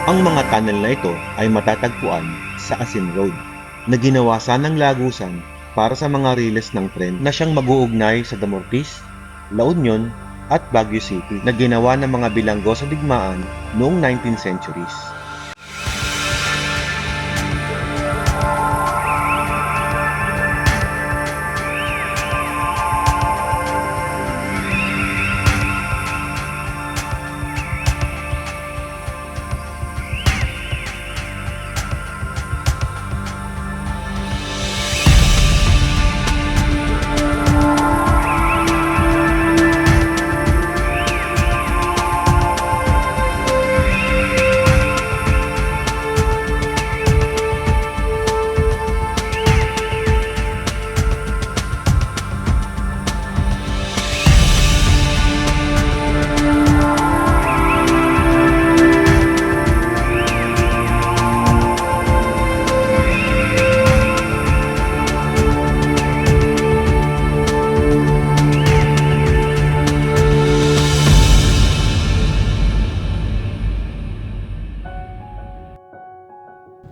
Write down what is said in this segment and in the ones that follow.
Ang mga tunnel na ito ay matatagpuan sa Asin Road, na ginawa sanang lagusan para sa mga riles ng tren na siyang mag-uugnay sa Damortis, La Union at Baguio City na ginawa ng mga bilanggo sa digmaan noong 19th centuries.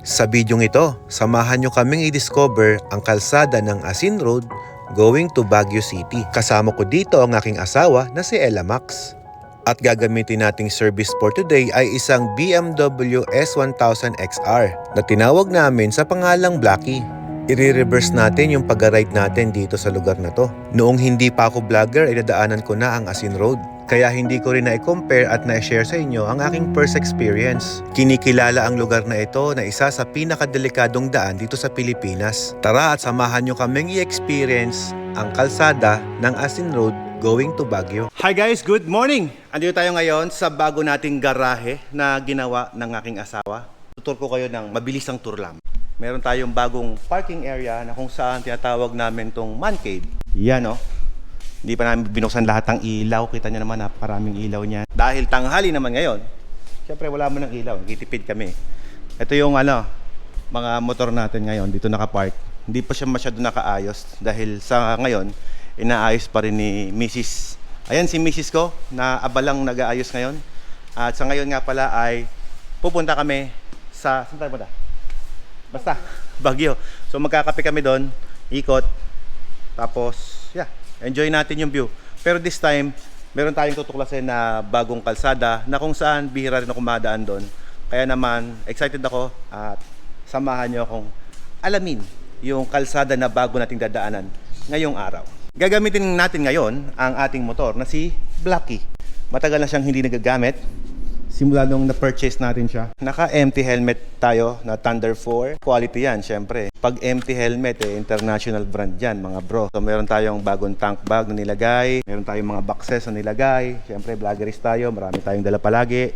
Sa bidyong ito, samahan nyo kaming i-discover ang kalsada ng Asin Road going to Baguio City. Kasama ko dito ang aking asawa na si Ella Max. At gagamitin nating service for today ay isang BMW S1000 XR na tinawag namin sa pangalang Blackie. I-reverse natin yung pag-ride natin dito sa lugar na to. Noong hindi pa ako vlogger ay nadaanan ko na ang Asin Road. Kaya hindi ko rin na-compare at na-share sa inyo ang aking first experience. Kinikilala ang lugar na ito na isa sa pinakadelikadong daan dito sa Pilipinas. Tara at samahan nyo kaming i-experience ang kalsada ng Asin Road going to Baguio. Hi guys, good morning! Andito tayo ngayon sa bago nating garahe na ginawa ng aking asawa. Tutur ko kayo ng mabilisang tour lang. Meron tayong bagong parking area na kung saan tinatawag namin tong man cave. Yan o. Hindi pa namin binuksan lahat ng ilaw. Kita nyo naman, napakaraming ilaw niya. Dahil tanghali naman ngayon, syempre wala mo ng ilaw. Nagtitipid kami. Ito yung mga motor natin ngayon. Dito nakapark. Hindi pa siya masyado nakaayos. Dahil sa ngayon, inaayos pa rin ni Mrs. Ayan si Mrs. ko na abalang nag-aayos ngayon. At sa ngayon nga pala ay pupunta kami sa... Saan tayo punta? Basta, Baguio. So magkakape kami doon. Ikot. Tapos, enjoy natin yung view. Pero this time, meron tayong tutuklasin na bagong kalsada na kung saan bihira rin ako madaan doon. Kaya naman, excited ako at samahan nyo akong alamin yung kalsada na bago nating dadaanan ngayong araw. Gagamitin natin ngayon ang ating motor na si Blackie. Matagal na siyang hindi nagagamit. Simula nung na-purchase natin siya. Naka-empty helmet tayo na Thunder 4. Quality yan, syempre. Pag empty helmet, international brand yan, mga bro. So, meron tayong bagong tank bag na nilagay. Meron tayong mga boxes na nilagay. Syempre, vloggerist tayo. Marami tayong dala palagi.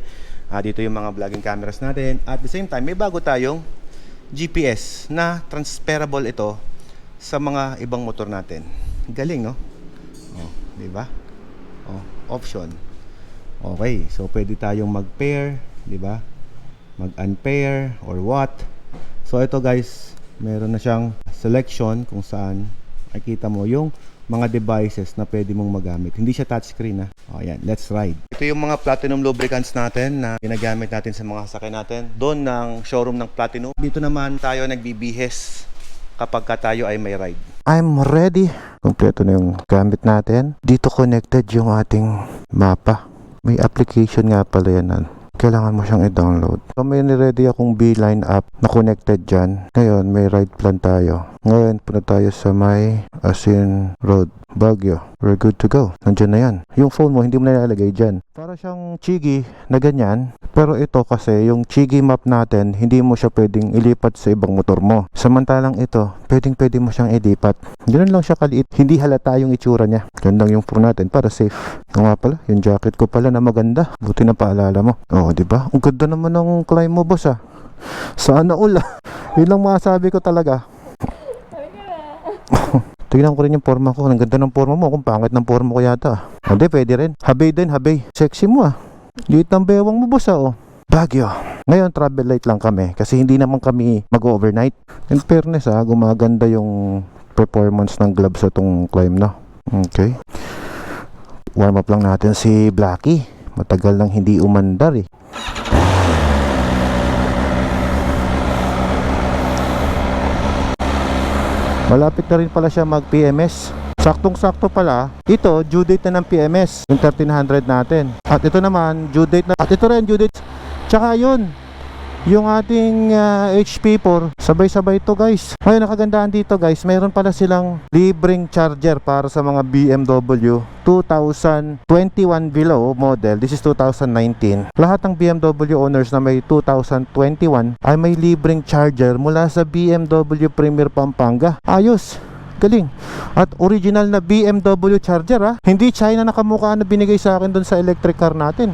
Dito yung mga vlogging cameras natin. At the same time, may bago tayong GPS na transferable ito sa mga ibang motor natin. Galing, no? Oh, di ba? Oh, option. Okay, so pwede tayong mag-pair, di ba? Mag-unpair or what. So ito guys, meron na siyang selection kung saan makikita mo yung mga devices na pwede mong magamit. Hindi siya touchscreen. O yan, let's ride. Ito yung mga Platinum lubricants natin na ginagamit natin sa mga sasakyan natin. Doon ng showroom ng Platinum. Dito naman tayo nagbibihis kapag tayo ay may ride. I'm ready. Kompleto na yung gamit natin. Dito connected yung ating mapa. May application nga pala yan. Kailangan mo siyang i-download. So may niready akong Beeline app na connected dyan. Ngayon may ride plan tayo. Ngayon punta tayo sa may Asin Road, Baguio. We're good to go. Nandiyan na yan. Yung phone mo hindi mo na ilalagay dyan. Para siyang Chigi na ganyan. Pero ito kasi yung Chigi map natin, hindi mo siya pwedeng ilipat sa ibang motor mo. Samantalang ito, pwede mo siyang ilipat. Ganun lang siya kaliit. Hindi halata yung itsura niya. Ganun lang yung phone natin para safe. Nga pala, yung jacket ko pala na maganda. Buti na paalala mo. Oh, di ba? Ang ganda naman ng climb mo, boss ah. Sana all ah. Yun lang masasabi ko talaga. Tignan ko rin yung forma ko. Ang ganda ng forma mo. Kung pangit ng forma ko yata. Hindi, pwede rin. Habay din, habay. Sexy mo ah. Liit ng bewang mo, boss ah. Oh. Baguio. Ngayon, travel light lang kami. Kasi hindi naman kami mag-overnight. In fairness ah, gumaganda yung performance ng gloves sa tong climb na. Okay. Warm up lang natin si Blackie. Matagal nang hindi umandar eh. Malapit na rin pala siya mag PMS. Saktong-sakto pala, ito due date na ng PMS, yung 1300 natin. At ito naman, due date na, at ito rin due date. Tsaka yun, yung ating HP4, sabay-sabay to guys. Ngayon, nakagandahan dito guys, mayroon pala silang libreng charger para sa mga BMW 2021 below model. This is 2019. Lahat ng BMW owners na may 2021 ay may libreng charger mula sa BMW Premier Pampanga. Ayos, galing. At original na BMW charger, hindi China na kamukha na binigay sa akin dun sa electric car natin.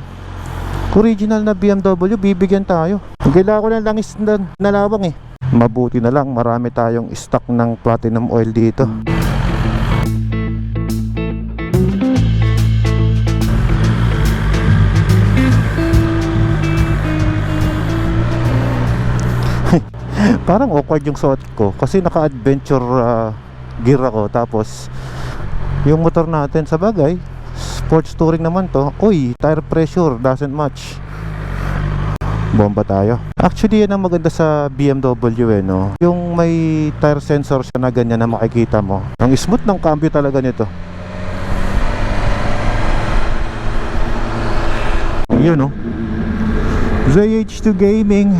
Original na BMW, bibigyan tayo. Kailangan ko ng langis na lawang eh. Mabuti na lang, marami tayong stock ng platinum oil dito. Parang awkward yung suot ko kasi naka-adventure gear ako. Tapos yung motor natin, sa bagay sports touring naman to. Uy, tire pressure doesn't match. Bomba tayo. Actually, yan ang maganda sa BMW no. Yung may tire sensor siya na ganyan na makikita mo. Ang smooth ng cambio talaga nito. Yun no. ZH2 Gaming.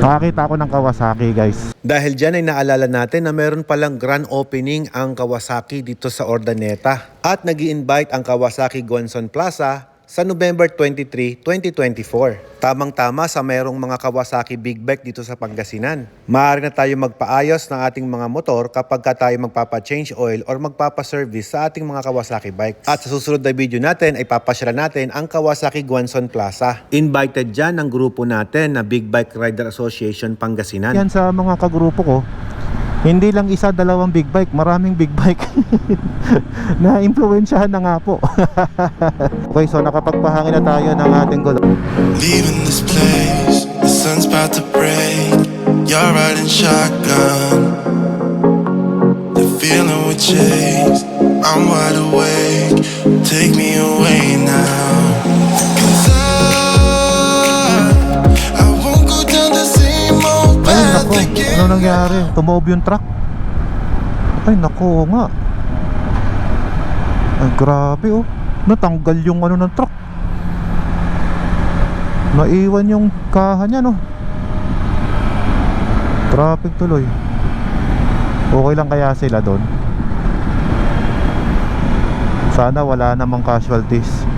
Nakakita ako ng Kawasaki guys. Dahil dyan ay naalala natin na meron palang grand opening ang Kawasaki dito sa Urdaneta. At nag-i-invite ang Kawasaki Guanzon Plaza sa November 23, 2024. Tamang-tama sa mayroong mga Kawasaki Big Bike dito sa Pangasinan. Maaari na tayo magpaayos ng ating mga motor kapag ka tayo magpapa-change oil or magpapa-service sa ating mga Kawasaki bike. At sa susunod na video natin ay papasyalan natin ang Kawasaki Guanzon Plaza. Invited dyan ang grupo natin na Big Bike Rider Association Pangasinan. Yan sa mga kagrupo ko. Hindi lang isa, dalawang big bike, maraming big bike. Na-influensyahan na nga po. Okay, so nakapagpahangin na tayo ng ating gulo. Leaving this place, the sun's about to break. You're riding shotgun. The feeling we chase, I'm wide awake. Take me away now. 'Cause I won't go down the same old Ay path nako, again. ano nangyari? Tumob yung truck. Ay nako, oo nga. Ay grabe oh. Natanggal yung ano ng truck. Naiwan yung kaha niya no. Traffic tuloy. Okay lang kaya sila doon? Sana wala namang casualties.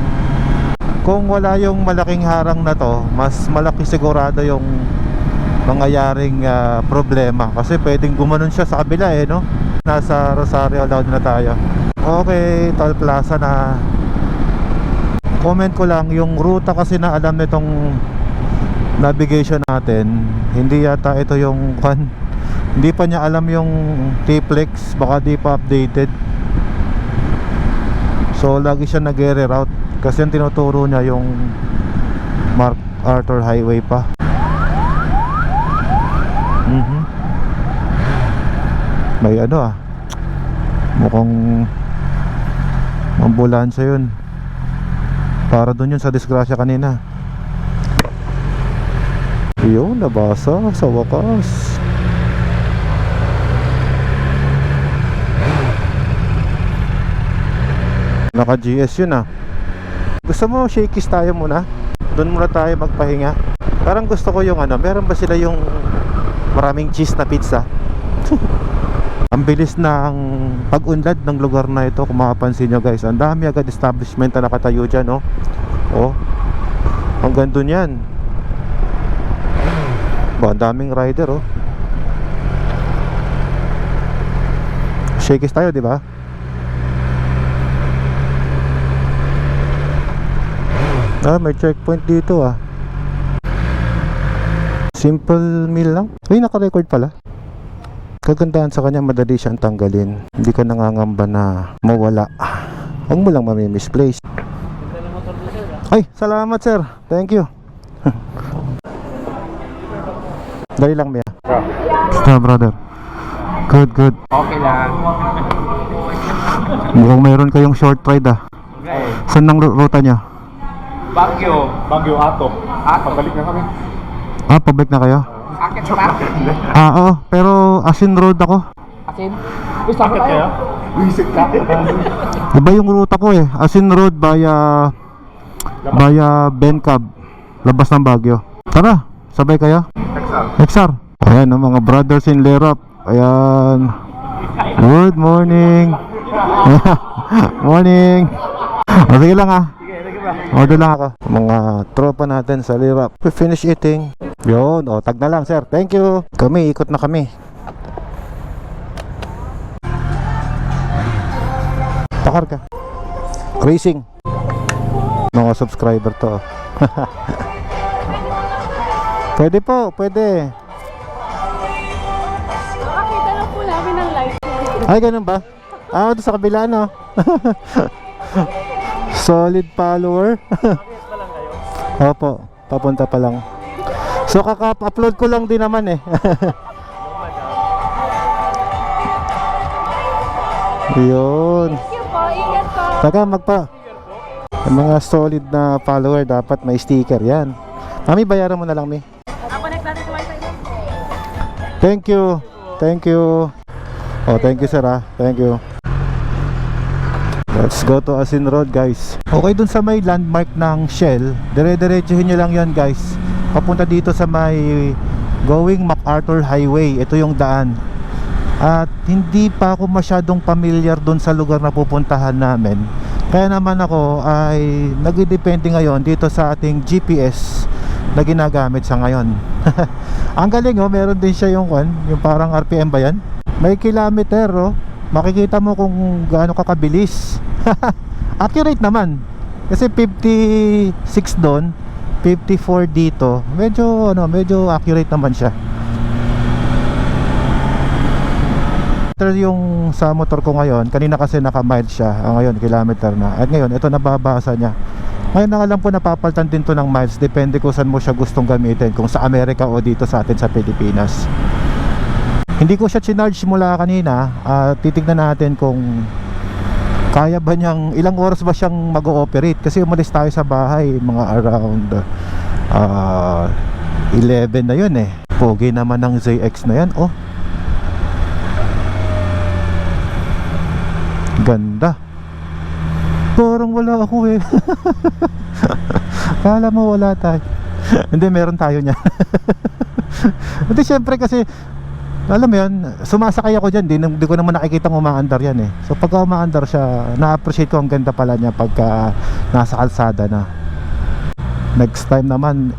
Kung wala yung malaking harang na to, mas malaki sigurado yung mangyayaring problema. Kasi pwedeng gumanon siya sa kabila eh no. Nasa Rosario daw na tayo. Okay, Toll Plaza na. Comment ko lang, yung ruta kasi na alam nitong navigation natin, hindi yata ito yung hindi pa niya alam yung T-Flex, baka di pa updated. So lagi siya nag-reroute kasi yung tinuturo niya yung MacArthur Highway pa. May ano mukhang ambulansya yun. Para dun yun sa disgrasya kanina. Yun, nabasa sa wakas. Naka GS yun Gusto mo shakies tayo muna? Doon muna tayo magpahinga. Parang gusto ko yung meron ba sila yung maraming cheese na pizza? Ang bilis ng pag-unlad ng lugar na ito. Kung makapansin nyo guys, ang dami agad establishment na nakatayo dyan hanggang dun yan. Ang daming rider Shakies tayo, di ba? May checkpoint dito Simple meal lang. Uy, naka-record pala. Kagandahan sa kanya, madali siyang tanggalin. Hindi ka nangangamba na mawala. Huwag mo lang mami-misplace. Ay, salamat sir. Thank you. Dali lang, Mia. Basta, brother. Good. Okay lang. Mukhang mayroon kayong short ride Okay. Saan ang ruta niya? Baguio Ato. Pabalik na kami. Pabalik na kayo? Akit pa? Oo. Pero Asin Road ako. Asin? Sakit kayo? Visit ka? Iba yung ruta ko eh. Asin Road via Bencab. Labas ng Baguio. Tara, sabay kayo? XR. Ayan ang mga brothers in Lerop. Ayan. Good morning. Morning. O, sige lang ah. Order lang ako. Mga tropa natin sa Lerop. We finish eating. Yun, o tag na lang sir. Thank you. Kami, ikot na kami. Takar ka. Racing. Mga subscriber to. Pwede po, pwede. Nakakita lang po namin ng live. Ay, ganun ba? Ah, ito sa kabila, no? Solid follower. Opo, papunta pa lang. So, kaka-upload ko lang din naman eh. Yun. Thank you po, ingat po. Taga, yung mga solid na follower, dapat may sticker yan. Mami, bayaran mo na lang, Mi. Connect natin sa wifi mo. Thank you. Thank you. Oh, thank you sir ah. Thank you. Let's go to Asin Road guys. Okay, dun sa may landmark ng Shell, dire-diretsuhin nyo lang yon guys. Papunta dito sa may going MacArthur Highway. Ito yung daan. At hindi pa ako masyadong familiar dun sa lugar na pupuntahan namin. Kaya naman ako ay nagdidepende ngayon dito sa ating GPS na ginagamit sa ngayon. Ang galing oh, meron din siya yung parang RPM ba yan? May kilometer oh. Makikita mo kung gaano ka kabilis. Accurate naman. Kasi 56 doon, 54 dito. Medyo accurate naman siya. Yung sa motor ko ngayon, kanina kasi naka-mild siya. Ngayon kilometer na. At ngayon ito nababasa niya. Ngayon na alam po napapalitan din to ng miles. Depende kung saan mo siya gustong gamitin, kung sa Amerika o dito sa atin sa Pilipinas. Hindi ko siya chinarge mula kanina. Titignan natin kung kaya ba niyang, ilang oras ba siyang mag-ooperate. Kasi umalis tayo sa bahay mga around 11 na yun eh. Pogi naman ng ZX na yan. Oh, ganda. Parang wala ako eh. Kala mo wala tayo. Hindi, meron tayo niya. Hindi, syempre kasi alam mo yun, sumasakay ako dyan. Di ko naman nakikita umaandar yan eh. So pagka umaandar siya, na-appreciate ko ang ganda pala niya pagka nasa kalsada na. Next time naman,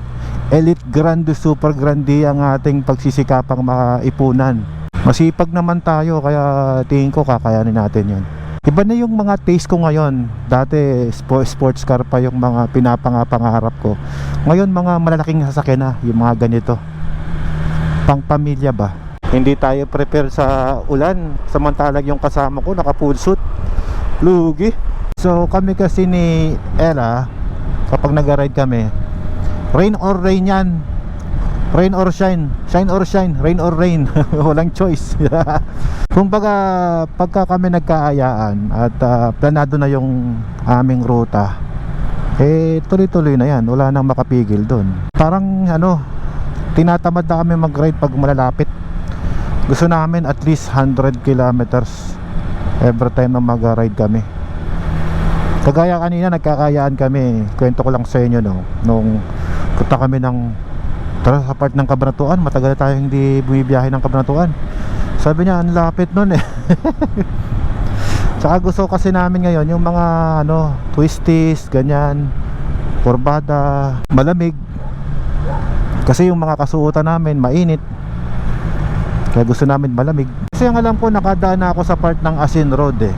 Elite Grande, Super Grande ang ating pagsisikapang maipunan. Masipag naman tayo, kaya tingin ko kakayanin natin yun. Iba na yung mga taste ko ngayon. Dati sports car pa yung mga pinapangarap ko. Ngayon mga malalaking sasakyan na, yung mga ganito. Pang pamilya ba? Hindi tayo prepare sa ulan. Samantalang yung kasama ko naka full suit. Lugi. So kami kasi ni Ella, kapag nag-ride kami, rain or rain yan. Rain or shine. Shine or shine. Rain or rain. Walang choice. Kumbaga pagka kami nagkaayaan at planado na yung aming ruta, eh tuloy-tuloy na yan. Wala nang makapigil doon. Parang tinatamad na kami mag-ride pag malalapit. Gusto namin at least 100 kilometers every time na mag-ride kami. Kagaya kanina nagkakayaan kami. Kwento ko lang sa inyo nung punta kami tara sa part ng Cabanatuan. Matagal tayo hindi bumibiyahe ng Cabanatuan. Sabi niya, ang lapit nun eh. Tsaka gusto kasi namin ngayon yung mga twisties, ganyan, kurbada, malamig. Kasi yung mga kasuotan namin mainit. Kaya gusto namin malamig. Kasi ang alam ko, nakadaan na ako sa part ng Asin Road eh.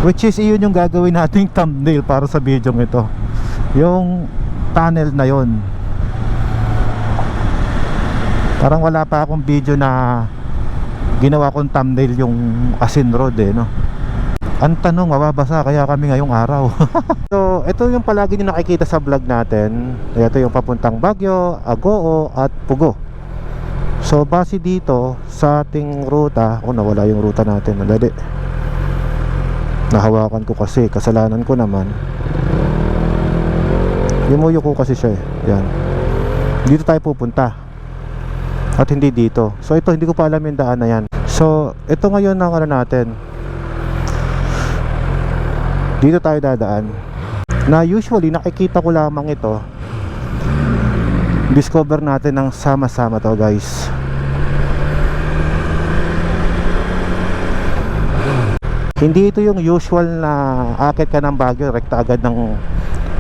Which is iyon yung gagawin nating thumbnail para sa video ito. Yung tunnel na yon. Parang wala pa akong video na ginawa kong thumbnail yung Asin Road eh, no? Ang tanong, mababasa kaya kami ngayong araw. So, ito yung palagi nyo nakikita sa vlog natin. Ito yung papuntang Baguio, Agoo at Pugo. So, base dito sa ating ruta, nawala yung ruta natin. Dali. Nahawakan ko kasi, kasalanan ko naman. Limuyo ko kasi siya eh. Yan. Dito tayo pupunta. At hindi dito. So ito, hindi ko pa alam yung daan na yan. So, ito ngayon ang ano natin. Dito tayo dadaan. Na usually nakikita ko lamang ito. Discover natin ng sama-sama to, guys. Hindi ito yung usual na akit ka ng Baguio, rekta agad ng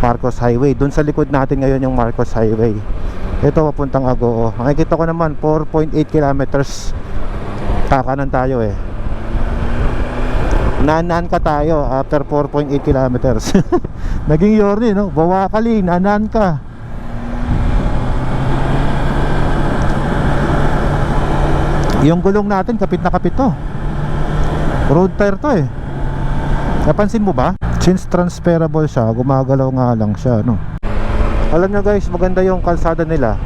Marcos Highway. Doon sa likod natin ngayon yung Marcos Highway. Ito papuntang Agoo. Makikita ko naman 4.8 kilometers. Kakanan tayo eh. Nanan ka tayo after 4.8 kilometers. Naging Yorni, no? Bawakali, nanan ka. Yung gulong natin kapit na kapit to. Road tire to eh. Napansin mo ba? Since transferable siya, gumagalaw nga lang siya, no? Alam nyo guys, maganda yung kalsada nila.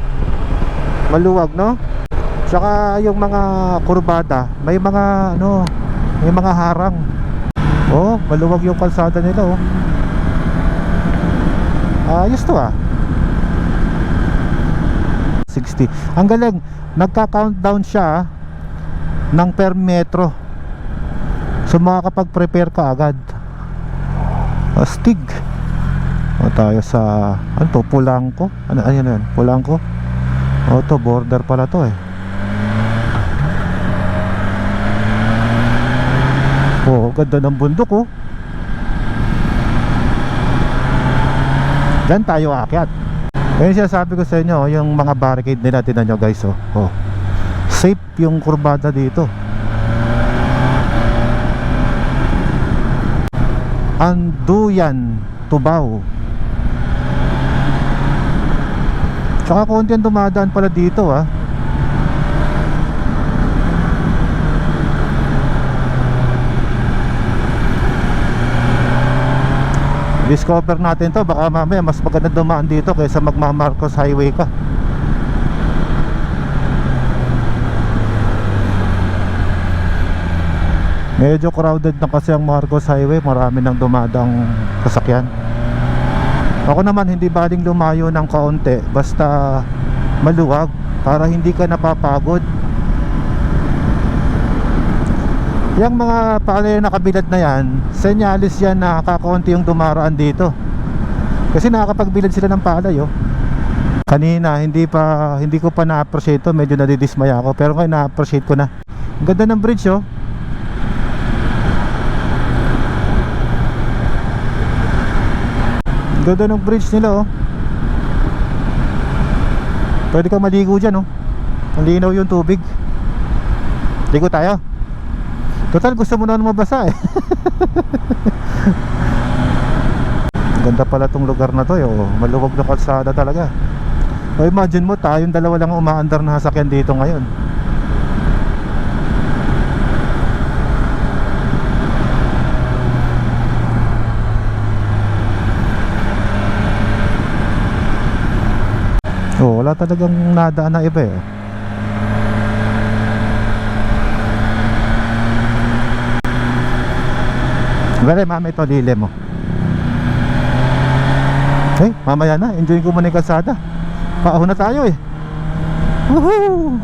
Maluwag, no? Tsaka yung mga kurbada, may mga ano, may mga harang. Oh, maluwag yung kalsada nila, oh. Ayos to ah. 60. Ang galing, nagka-countdown siya ng per metro. So makakapag-prepare ka agad. Astig. O tayo sa ano to, Pulangko. Ano yan? Pulangko. O to, border pala to eh. Oh, ganda ng bundok oh. Diyan tayo aakyat. Kaya siya sabi ko sa inyo, yung mga barricade nila, tingnan nyo guys oh. Oh. Safe yung kurbada dito. Anduyan, Tubao. Tsaka konti ang dumadaan pala dito ah. Discover natin to, baka mamaya mas maganda dumaan dito kaysa magma-Marcos Highway ka. Medyo crowded na kasi ang Marcos Highway, marami nang dumadang sasakyan. Ako naman hindi baling lumayo ng kaunti, basta maluwag para hindi ka napapagod. Yung mga palayo na kabilad na yan, senyalis yan na kakaunti yung dumaraan dito. Kasi nakakapagbilad sila ng palayo. Kanina hindi ko pa na-appreciate to, medyo nadidismaya ako, pero ngayon na-appreciate ko na. Ang ganda ng bridge oh. Ganda ng bridge nila oh. Pwede kang maligo dyan oh. Malinaw yung tubig. Ligo tayo. Total gusto mo na mabasa eh. Ganda pala tong lugar na to oh. Maluwag na kalsada talaga. O imagine mo tayong dalawa lang umaandar na sasakyan dito ngayon. Oh, wala talagang nadaan na iba eh. Very mama ito lile mo. Eh, mamaya na, enjoy ko muna yung kalsada. Paahon na tayo eh. Woohoo!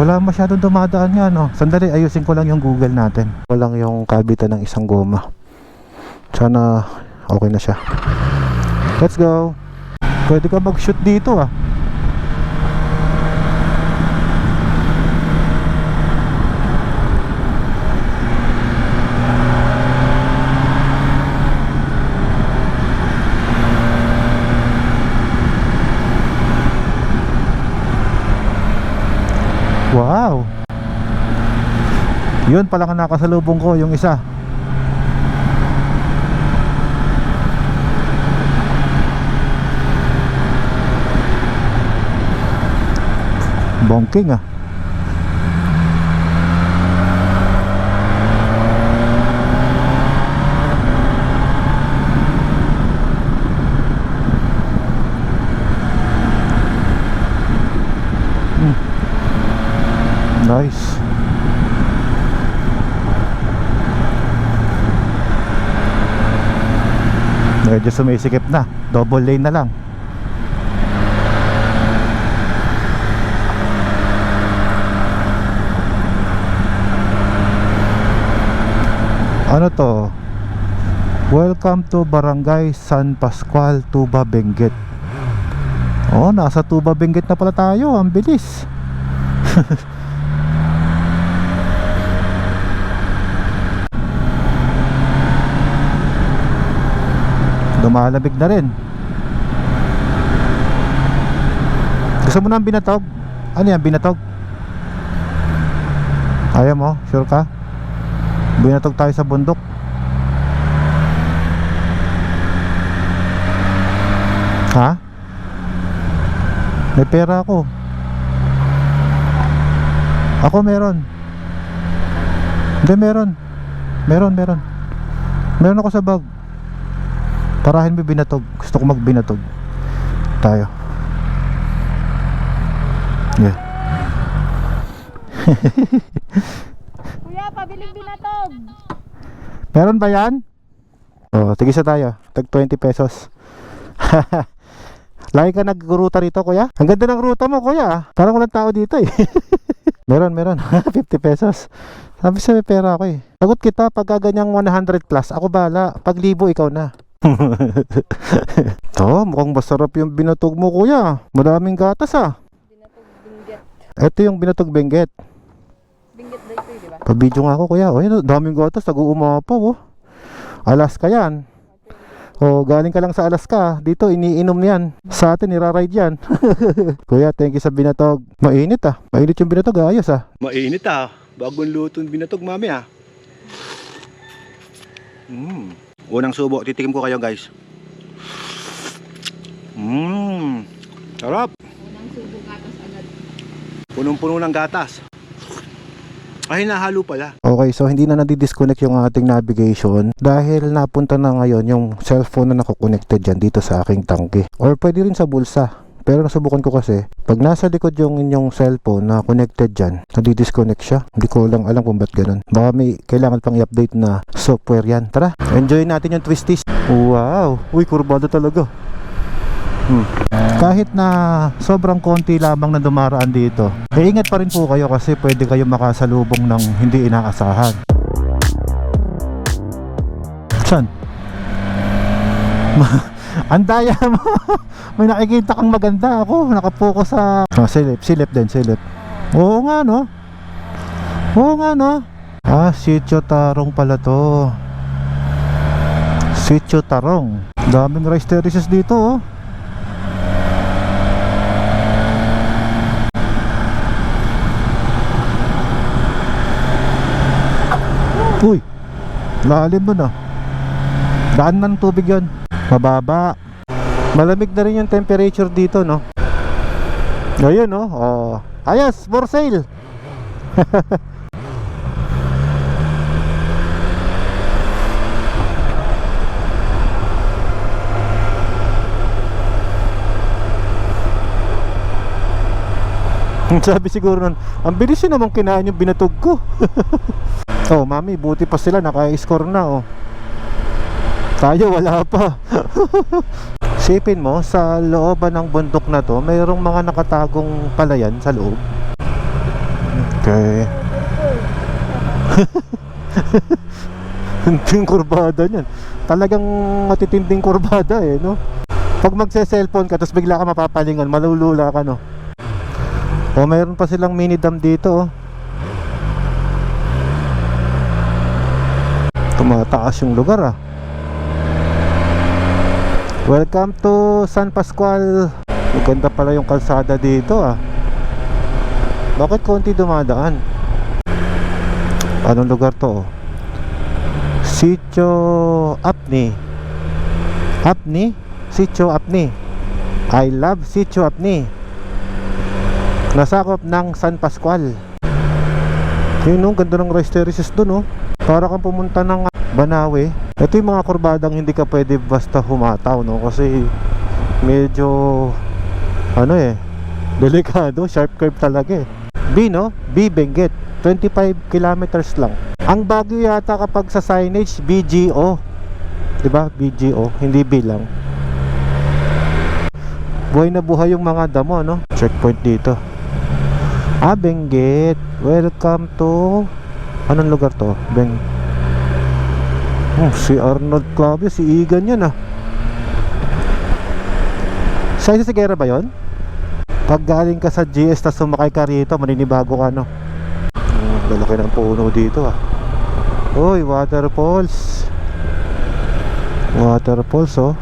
Wala masyadong dumadaan nga no. Sandali, ayusin ko lang yung Google natin. Walang yung kabitan ng isang goma. Sana okay na siya. Let's go. Pwede ka mag-shoot dito ah. Wow. Yun pala nga nakasalubong ko yung isa. Bongking ah. Nice. Medyo sumisikip na. Double lane na lang. Ano to? Welcome to Barangay San Pascual, Tuba, Benguet. Oh, nasa Tuba, Benguet na pala tayo. Ang bilis. Lumalamig na rin. Gusto mo na ang binatog? Ano yan, binatog? Ayaw mo? Sure ka? Binatog tayo sa bundok. Ha? May pera ako. Ako meron. Hindi, meron. Meron ako sa bag. Parahin mo binatog. Gusto ko magbinatog. Tayo. Yeah. Kuya, pabiling binatog. Meron ba yan? Oh, tigisa tayo. Tag 20 pesos. Lagi ka nagruta rito, kuya? Ang ganda ng ruta mo, kuya. Parang walang tao dito eh. Meron. 50 pesos. Sabi sa may pera ako eh. Sagot kita pag ganyang 100 plus. Ako bahala. Pag 1,000, ikaw na. To, mukhang masarap yung binatog mo, kuya. Maraming gatas ah. Binatog binggit. Ito yung binatog benguet. Binggit daw ito, di ba? Pabidyo nga ako, kuya. Oh, yun, daming gatas. Nag-uumapaw oh. Alaska yan. Oh, galing ka lang sa Alaska. Dito, iniinom yan. Sa atin, niraride yan. Kuya, thank you sa binatog. Mainit ah. Mainit yung binatog, ayos ah. Mainit ah. Bagong lutong binatog, mami ah. Unang subo, titikim ko kayo guys. Sarap. Unang subo gatas agad. Punong-puno ng gatas. Ay, nahalo pala. Okay, so hindi na nadi-disconnect yung ating navigation dahil napunta na ngayon yung cellphone na nakakonected dyan dito sa aking tangke. Or pwede rin sa bulsa. Pero nasubukan ko kasi, pag nasa likod yung inyong cellphone na connected dyan, nadi-disconnect siya. Hindi ko lang alam kung ba't ganun. Baka may kailangan pang i-update na software yan. Tara, enjoy natin yung twisties. Wow! Uy, kurbado talaga. Kahit na sobrang konti lamang na dumaraan dito, ingat pa rin po kayo kasi pwede kayo makasalubong ng hindi inaasahan. Saan? Ang daya mo. May nakikita kang maganda. Ako nakapokus sa silip din, silip. Oo nga no. Sitio Tarong pala to. Sitio Tarong. Daming rice terraces dito oh. Uy, lalim mo na. Daan ng tubig yon. Mababa. Malamig na rin yung temperature dito, no? Ayun, no? Oh. Ayos, for sale. Sabi siguro nun, ang bilis yun namang kinain yung binatog ko. Oh, mami, buti pa sila naka-score na, oh. Tayo wala pa. Sipin mo, sa looban ng bundok na to, mayroong mga nakatagong palayan sa loob. Okay. Yung kurbada niyan. Talagang matitinding kurbada eh, no? Pag magse-cellphone ka, tapos bigla ka mapapalingon, malulula ka, no? O, mayroon pa silang mini dam dito, oh. Tumataas yung lugar, ah. Welcome to San Pascual. Maganda pala yung kalsada dito, ah. Bakit konti dumadaan? Anong lugar to, oh? Sitio Apni. Apni? Sitio Apni. I love Sitio Apni. Nasakop ng San Pascual. Yun, oh, ganda ng rice terraces dun, oh. Para kang pumunta ng Banawe. Ito yung mga kurbadang hindi ka pwede basta humataw, no? Kasi medyo ano eh, delikado, sharp curve talaga eh. B, no? B Benguet, 25 kilometers lang. Ang Baguio yata kapag sa signage BGO. 'di ba? BGO, hindi bilang. Buhay na buhay yung mga damo, no? Checkpoint dito. Benguet. Welcome to... Anong lugar to? Si Arnold Clavio, si Igan yan Sa isa Sigera ba yun? Pag galing ka sa GS tas sumakay ka rito, maninibago ka, no? Lalaki ng puno dito Uy, waterfalls. Waterfalls, oh.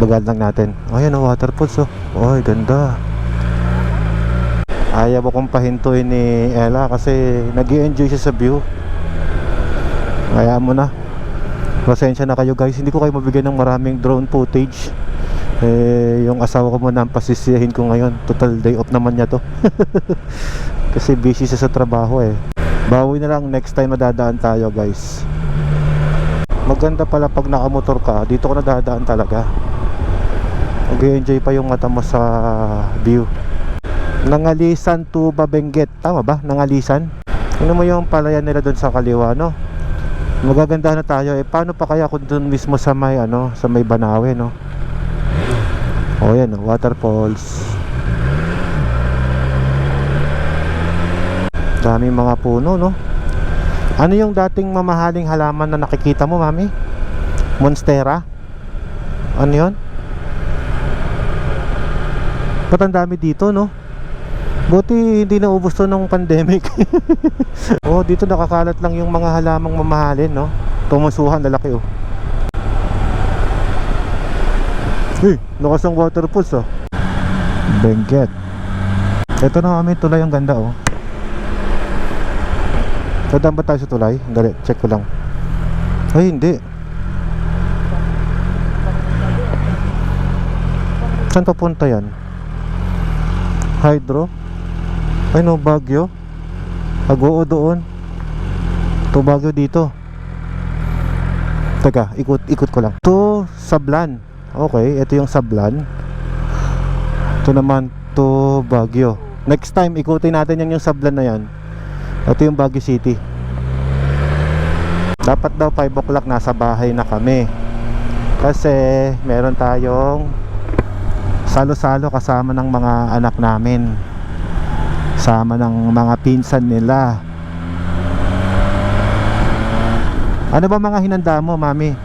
Bagal lang natin. Ayan ang waterfalls, oh. Uy, ganda. Ayaw akong pahintuin ni Ella kasi nag-i-enjoy siya sa view. Kaya mo na. Pasensya na kayo guys, hindi ko kayo mabigyan ng maraming drone footage. Yung asawa ko muna ang pasisiyahin ko ngayon. Total day off naman niya to. Kasi busy siya sa trabaho Bawi na lang next time madadaan tayo guys. Maganda pala pag nakamotor ka, dito ko nadadaan talaga. Mag-enjoy pa yung mata mo sa view. Nangalisan to Benguet. Tama ba? Nangalisan? Ano mo yung palayan nila doon sa kaliwa, no? Magaganda na tayo. Paano pa kaya kung doon mismo sa may sa may Banawe, no? Yan, waterfalls. Daming mga puno, no? Ano yung dating mamahaling halaman na nakikita mo, mami? Monstera? Ano yun? Ba't ang dami dito, no? Buti hindi naubos to ng pandemic. Dito nakakalat lang yung mga halamang mamahalin, no? Tumusuhan, lalaki, lakas ng waterfalls, Benguet. Ito na kami, tulay ang ganda, Dadaan ba tayo sa tulay? Dali, check ko lang. Ay, hindi. Saan papunta yan? Hydro? Ay no, Baguio. Agoo doon. To Baguio dito. Teka, ikot ko lang. To Sablan. Okay, ito yung Sablan. Ito naman to Baguio. Next time ikutin natin yung Sablan na yan. Ito yung Baguio City. Dapat daw 5 o'clock nasa bahay na kami. Kasi meron tayong salo-salo kasama ng mga anak namin, sama ng mga pinsan nila. Ano ba mga hinanda mo, mami?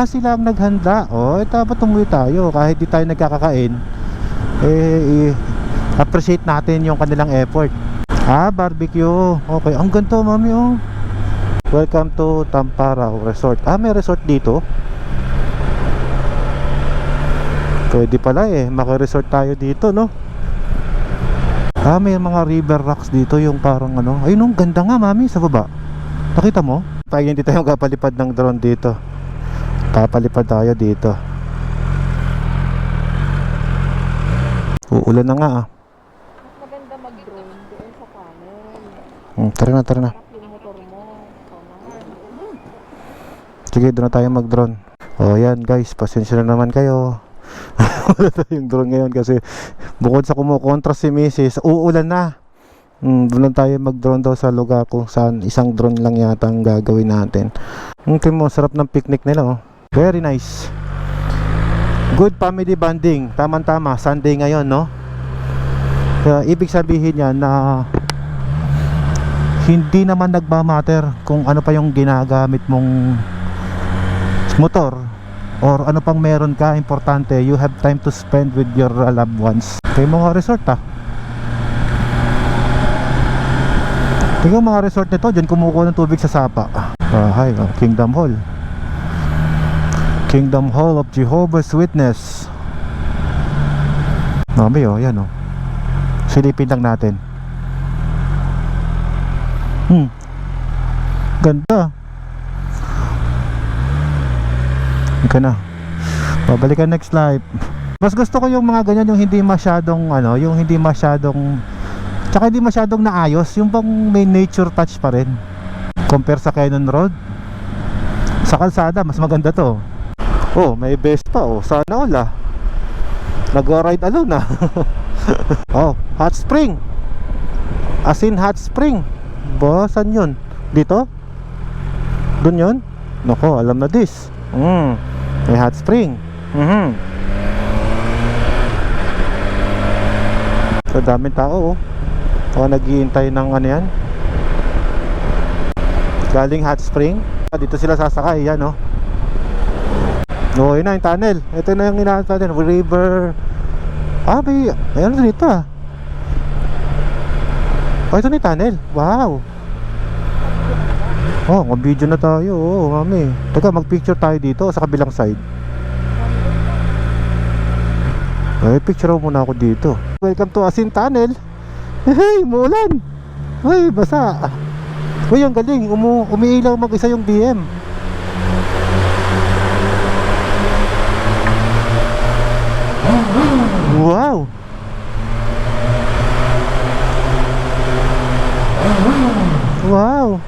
Sila ang naghanda. Dapat umuwi tayo kahit di tayo nagkakakain. Appreciate natin yung kanilang effort. Barbecue. Okay, ang ganito, mami, Welcome to Tamparao Resort. May resort dito. Pwede pala maki-resort tayo dito, no? May mga river rocks dito, yung parang ayun, ganda nga, mami, sa baba. Nakita mo? Pag hindi tayo kapalipad ng drone dito, papalipad tayo dito. Uulan na nga, Mas maganda mag-drone doon sa kanan. Tara na. Harap yung motor mo. Sige, doon na tayo mag-drone. Yan guys, pasensya na naman kayo. Wala tayong drone ngayon kasi bukod sa kumukontra si Mrs., uulan na. Doon lang tayo mag-drone daw sa lugar kung saan isang drone lang yata ang gagawin natin. Tingnan mo, sarap ng picnic nila, Very nice. Good family bonding. Tama-tama, Sunday ngayon, no? Kaya ibig sabihin yan na hindi naman nagmamatter kung ano pa yung ginagamit mong motor or ano pang meron ka. Importante, you have time to spend with your loved ones. Kaya mga resort, tingnan mga resort nito, dyan kumukuha ng tubig sa sapa. Kingdom Hall. Kingdom Hall of Jehovah's Witness. Yan, silipin lang natin. Ganda. Ika na. Babalikan next life. Mas gusto ko yung mga ganyan, yung hindi masyadong yung hindi masyadong, tsaka hindi masyadong naayos, yung bang may nature touch pa rin. Compare sa Cannon Road. Sa kalsada mas maganda to. May Vespa, sana all, nag-ride alone, Hot Spring. As in Hot Spring. Saan yun? Dito? Doon yun? Nako, alam na this. May hot spring. So daming tao, oh. O naghihintay ng ano yan, galing hot spring. Dito sila sasakay, yan, oh. Yun na yung tunnel. Ito na yung inaantay natin, river. May ano dito, ah. Ito na yung tunnel. Wow. Mag-video na tayo. Mami. Teka, mag-picture tayo dito sa kabilang side. Picture muna ako dito. Welcome to Asin Tunnel. Hey, muulan. Hey, basa. Uy, ang galing. Umiilaw mag-isa yung DM. Wow. Wow.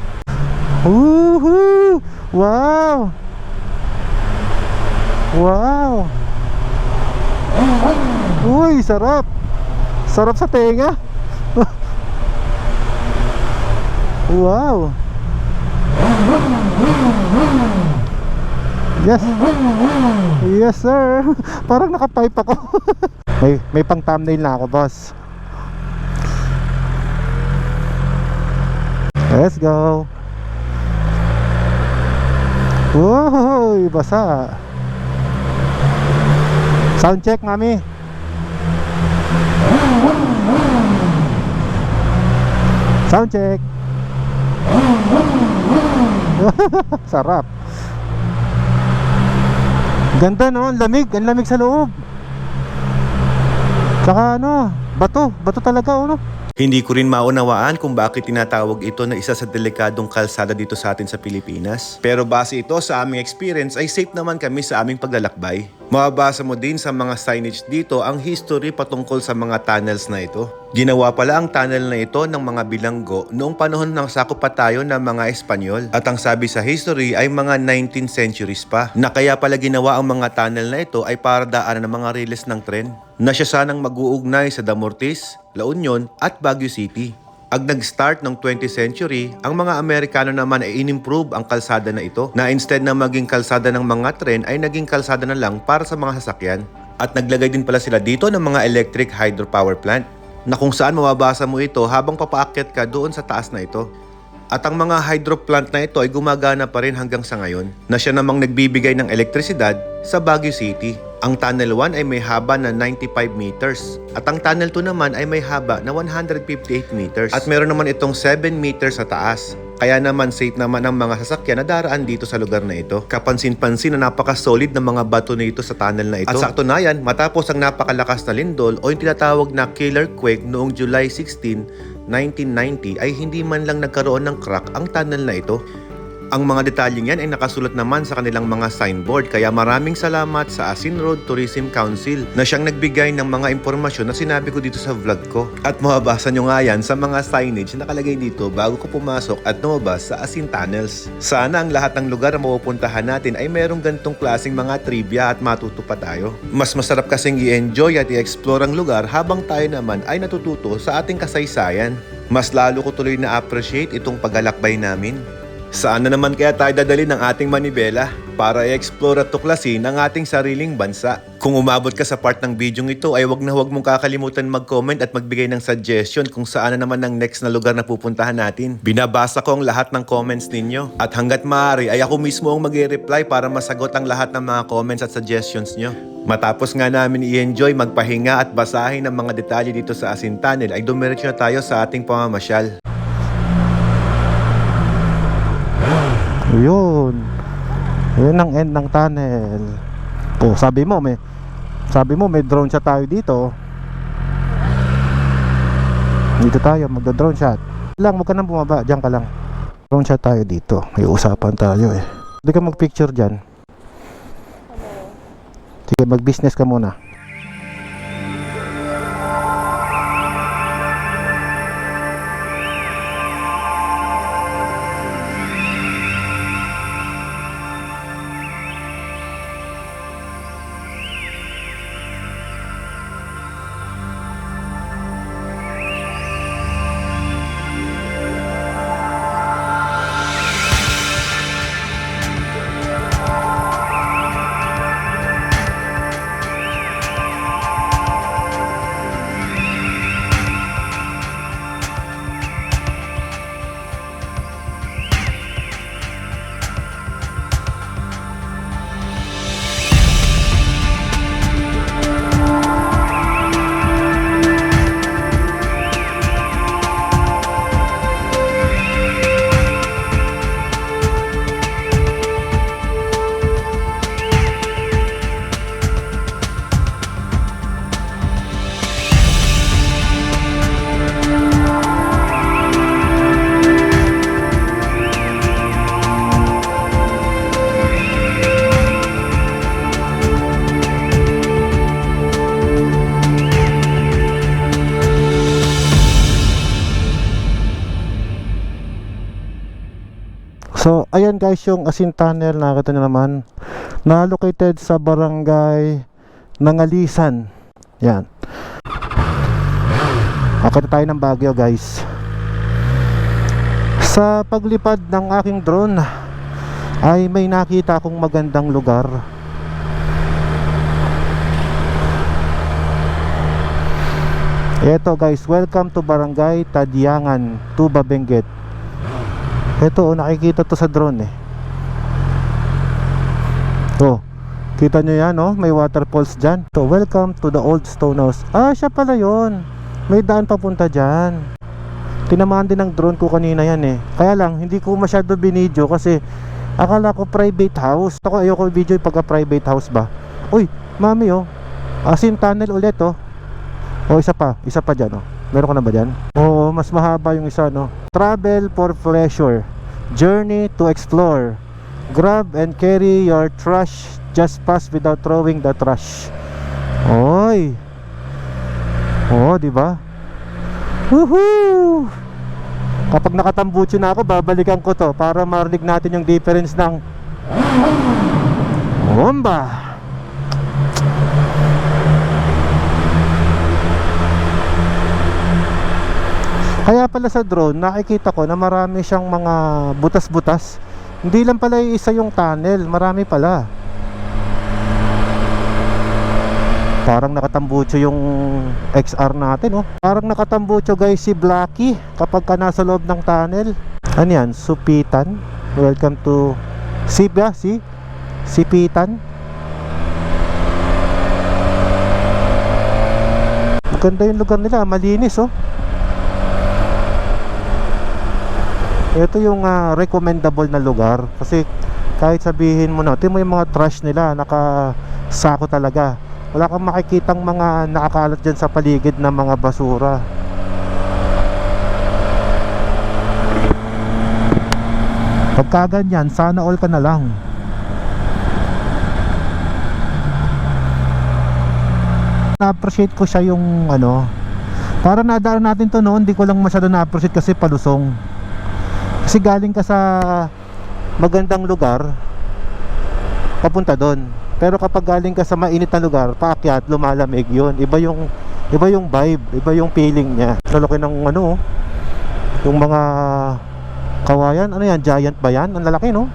Woohoo! Wow. Wow. Uy, sarap. Sarap sa tenga. Wow. Yes. Yes, sir. Parang naka-pipe ako. may pang thumbnail na ako, boss. Let's go. Uy, basa. Sound check, mami. Sound check. Sarap. Ganda, no? Ang lamig sa loob. Tsaka ano, bato talaga, no? Hindi ko rin maunawaan kung bakit tinatawag ito na isa sa delikadong kalsada dito sa atin sa Pilipinas. Pero base ito sa aming experience ay safe naman kami sa aming paglalakbay. Mababasa mo din sa mga signage dito ang history patungkol sa mga tunnels na ito. Ginawa pala ang tunnel na ito ng mga bilanggo noong panahon ng sakop pa tayo ng mga Espanyol. At ang sabi sa history ay mga 19th centuries pa. Na kaya pala ginawa ang mga tunnel na ito ay para daanan ng mga riles ng tren na siya sanang mag-uugnay sa Damortis, La Union at Baguio City. Ag nag-start ng 20th century, ang mga Amerikano naman ay in-improve ang kalsada na ito na instead na maging kalsada ng mga tren ay naging kalsada na lang para sa mga sasakyan. At naglagay din pala sila dito ng mga electric hydropower plant na kung saan mababasa mo ito habang papaakyat ka doon sa taas na ito. At ang mga hydro plant na ito ay gumagana pa rin hanggang sa ngayon na siya namang nagbibigay ng elektrisidad sa Baguio City. Ang Tunnel 1 ay may haba na 95 meters at ang Tunnel 2 naman ay may haba na 158 meters at meron naman itong 7 meters sa taas. Kaya naman safe naman ang mga sasakyan na daraan dito sa lugar na ito. Kapansin-pansin na napaka-solid ng mga bato nito sa tunnel na ito. At sa katunayan, matapos ang napakalakas na lindol o yung tinatawag na killer quake noong July 16, 1990 ay hindi man lang nagkaroon ng crack ang tunnel na ito. Ang mga detalyeng yan ay nakasulat naman sa kanilang mga signboard kaya maraming salamat sa Asin Road Tourism Council na siyang nagbigay ng mga impormasyon na sinabi ko dito sa vlog ko. At mababasa nyo nga yan sa mga signage na nakalagay dito bago ko pumasok at lumabas sa Asin Tunnels. Sana ang lahat ng lugar na mapupuntahan natin ay merong ganitong klaseng mga trivia at matuto pa tayo. Mas masarap kasing i-enjoy at i-explore ang lugar habang tayo naman ay natututo sa ating kasaysayan. Mas lalo ko tuloy na-appreciate itong paglalakbay namin. Saan na naman kaya tayo dadalhin ng ating manibela para i-explore at tuklasin ang ating sariling bansa? Kung umabot ka sa part ng video ito ay wag mong kakalimutan mag-comment at magbigay ng suggestion kung saan na naman ang next na lugar na pupuntahan natin. Binabasa ko ang lahat ng comments ninyo at hanggat maaari ay ako mismo ang mag-reply para masagot ang lahat ng mga comments at suggestions nyo. Matapos nga namin i-enjoy, magpahinga at basahin ang mga detalye dito sa Asin Tunnel ay dumiretso na tayo sa ating pamamasyal. Yun. Yun ang end ng tunnel. Sabi mo may drone shot tayo dito. Dito tayo magda-drone shot. Wag ka nang bumaba, diyan ka lang. Drone shot tayo dito. May usapan tayo eh. Hindi ka mag-picture diyan. Sige, mag-business ka muna. So, ayan guys yung Asin Tunnel, nakita nyo naman, na located sa barangay Nangalisan. Yan. Akit tayo ng Baguio guys. Sa paglipad ng aking drone ay may nakita akong magandang lugar. Eto guys, welcome to Barangay Tadyangan, Tuba, Benguet. Eto, nakikita to sa drone eh. Oh, kita nyo yan, oh, may waterfalls dyan. So, welcome to the old stone house. Ah, siya pala yun. May daan papunta dyan. Tinamaan din ng drone ko kanina yan eh. Kaya lang, hindi ko masyado binidyo kasi akala ko private house. Ako ayoko video pagka private house ba. Uy, mami oh, Asin Tunnel ulit oh. Oh, isa pa dyan oh. Meron ka na ba dyan? Oo, mas mahaba yung isa no. Travel for pleasure, journey to explore. Grab and carry your trash, just pass without throwing the trash. Oy. Oh, di ba? Woohoo! Kapag nakatambucho na ako, babalikan ko to para marinig natin yung difference ng bomba. Kaya pala sa drone, nakikita ko na marami siyang mga butas-butas. Hindi lang pala isa yung tunnel, marami pala. Parang nakatambucho yung XR natin, oh. Parang nakatambucho guys si Blacky kapag ka nasa loob ng tunnel. Ano yan? Supitan. Welcome to Sibya, Sipitan. Maganda yung lugar nila, malinis, oh. Ito yung recommendable na lugar kasi kahit sabihin mo na, ito mo yung mga trash nila, nakasako talaga. Wala kang makikitang mga nakakalat dyan sa paligid ng mga basura. Pagka ganyan, sana all ka na lang. Na-appreciate ko siya yung ano, para nadaan natin to noon, di ko lang masyado na-appreciate kasi palusong. Kasi galing ka sa magandang lugar papunta doon. Pero kapag galing ka sa mainit na lugar, paakyat, lumalamig, yun. Iba yung vibe, iba yung feeling niya. Lalaki ng ano, yung mga kawayan, ano yan, giant ba yan? Ang lalaki, no?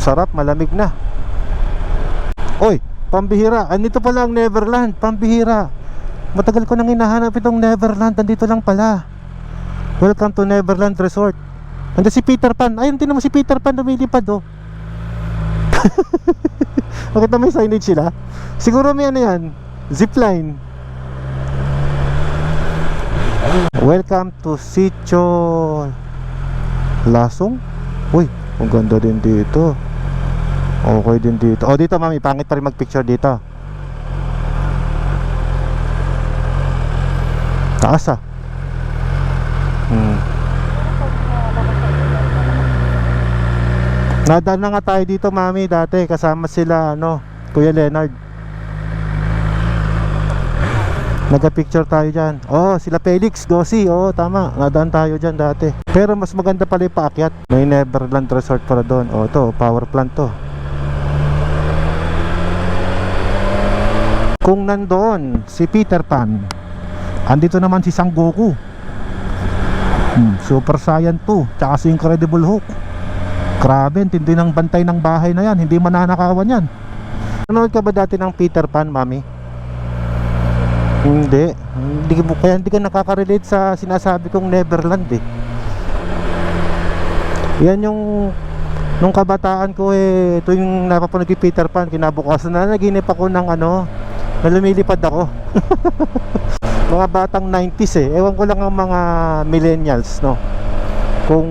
Sarap, malamig na. Oy, pambihira. Andito pala ang Neverland, pambihira. Matagal ko nang hinahanap itong Neverland. Nandito lang pala. Welcome to Neverland Resort. Nandito si Peter Pan. Ayun, tinan mo si Peter Pan lumilipad, oh. Bakit na may signage sila? Siguro may ano yan, zipline. Welcome to Sitio Lasong. Uy, ang ganda din dito. Okay din dito. Oh, dito mami, pangit pa rin mag-picture dito. Taas ah. Nadaan na nga tayo dito mami dati, kasama sila ano, Kuya Leonard. Nagka-picture tayo dyan. Oh, sila Felix, Gossi. Oh, tama, nadaan tayo dyan dati. Pero mas maganda pala yung paakyat. May Neverland Resort para doon. Oh, to, power plant to. Kung nandoon si Peter Pan, andito naman si Sangoku, Super Saiyan 2, tsaka si Incredible Hulk. Grabe, tindi ng bantay ng bahay na yan. Hindi mananakawan yan. Nanood ka ba dati ng Peter Pan, mami? Hindi. Kaya hindi ka nakaka-relate sa sinasabi kong Neverland eh. Yan yung nung kabataan ko eh, tuwing napapanood kay Peter Pan, kinabukasan na naginip ako ng ano, na lumilipad ako. Mga batang 90s eh. Ewan ko lang ang mga millennials, no, kung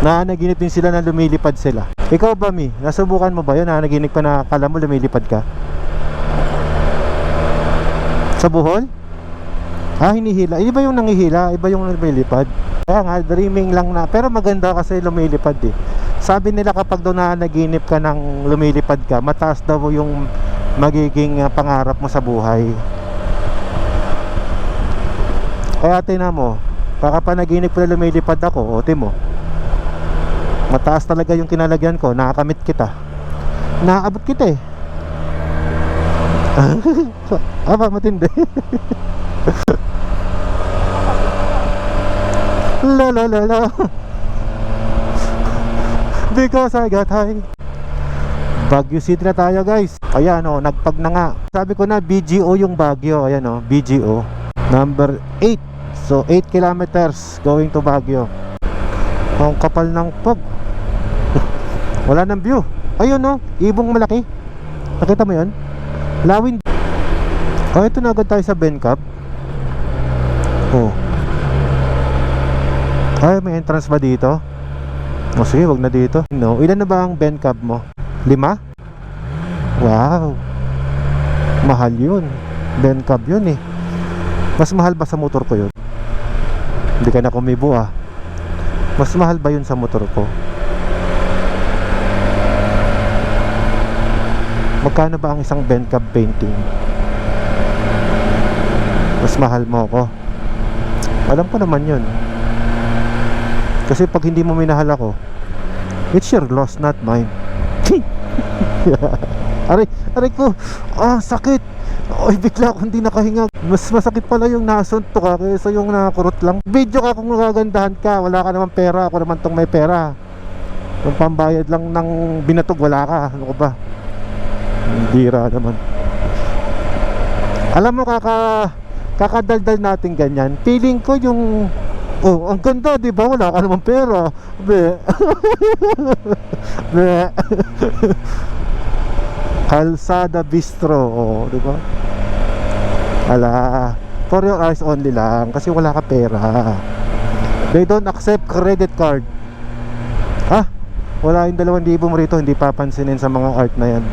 naanaginip din sila na lumilipad sila. Ikaw ba, Mi? Nasubukan mo ba yun? Naanaginip pa na kala mo lumilipad ka? Sa Bohol? Ah, hinihila. Iba yung nangihila, iba yung lumilipad. Kaya nga, dreaming lang na. Pero maganda kasi lumilipad eh. Sabi nila kapag daw naanaginip ka ng lumilipad ka, mataas daw yung magiging pangarap mo sa buhay. Kaya tingnan mo, kakapanaginip ko na lumilipad ako, o mo. Mataas talaga yung kinalagyan ko, nakakamit kita. Nakaabot kita eh. Aba, matindi. La la la la. Because I got high. Baguio City na tayo guys. Ayan o, nagpag na nga. Sabi ko na BGO yung Baguio. Ayan o, BGO number 8. So 8 kilometers going to Baguio. Ang kapal ng pag. Wala nang view. Ayun o, ibong malaki. Nakita mo yun? Lawin. Oh, ito na agad tayo sa Bencab. Oh. Ay, may entrance ba dito? O sige, wag na dito. No, ilan na ba ang Bencab mo? 5? Wow. Mahal yun. Bencab yun eh. Mas mahal ba sa motor ko yun? Hindi ka na kumibo ah. Mas mahal ba yun sa motor ko? Magkano ba ang isang Bencab painting? Mas mahal mo ako. Alam ko naman yun. Kasi pag hindi mo minahal ako, it's your loss, not mine. Aray ko. Ah, sakit. Oy, bigla akong hindi nakahinga. Mas masakit pala yung nasunto ka kaysa yung nakakurot lang. Video ka kung nagagandahan ka. Wala ka naman pera. Ako naman tong may pera. Yung pambayad lang ng binatog, wala ka. Ano ko ba? Bira naman. Alam mo, kakadaldal natin ganyan. Feeling ko yung... Oh, ang ganda, di ba? Wala ka naman pera. Be. Be. Calzada Bistro, oh, di ba? Ala, for your eyes only lang kasi wala ka pera. They don't accept credit card. Ah, wala yung 2,000 mo rito, hindi papansinin sa mga art na yan.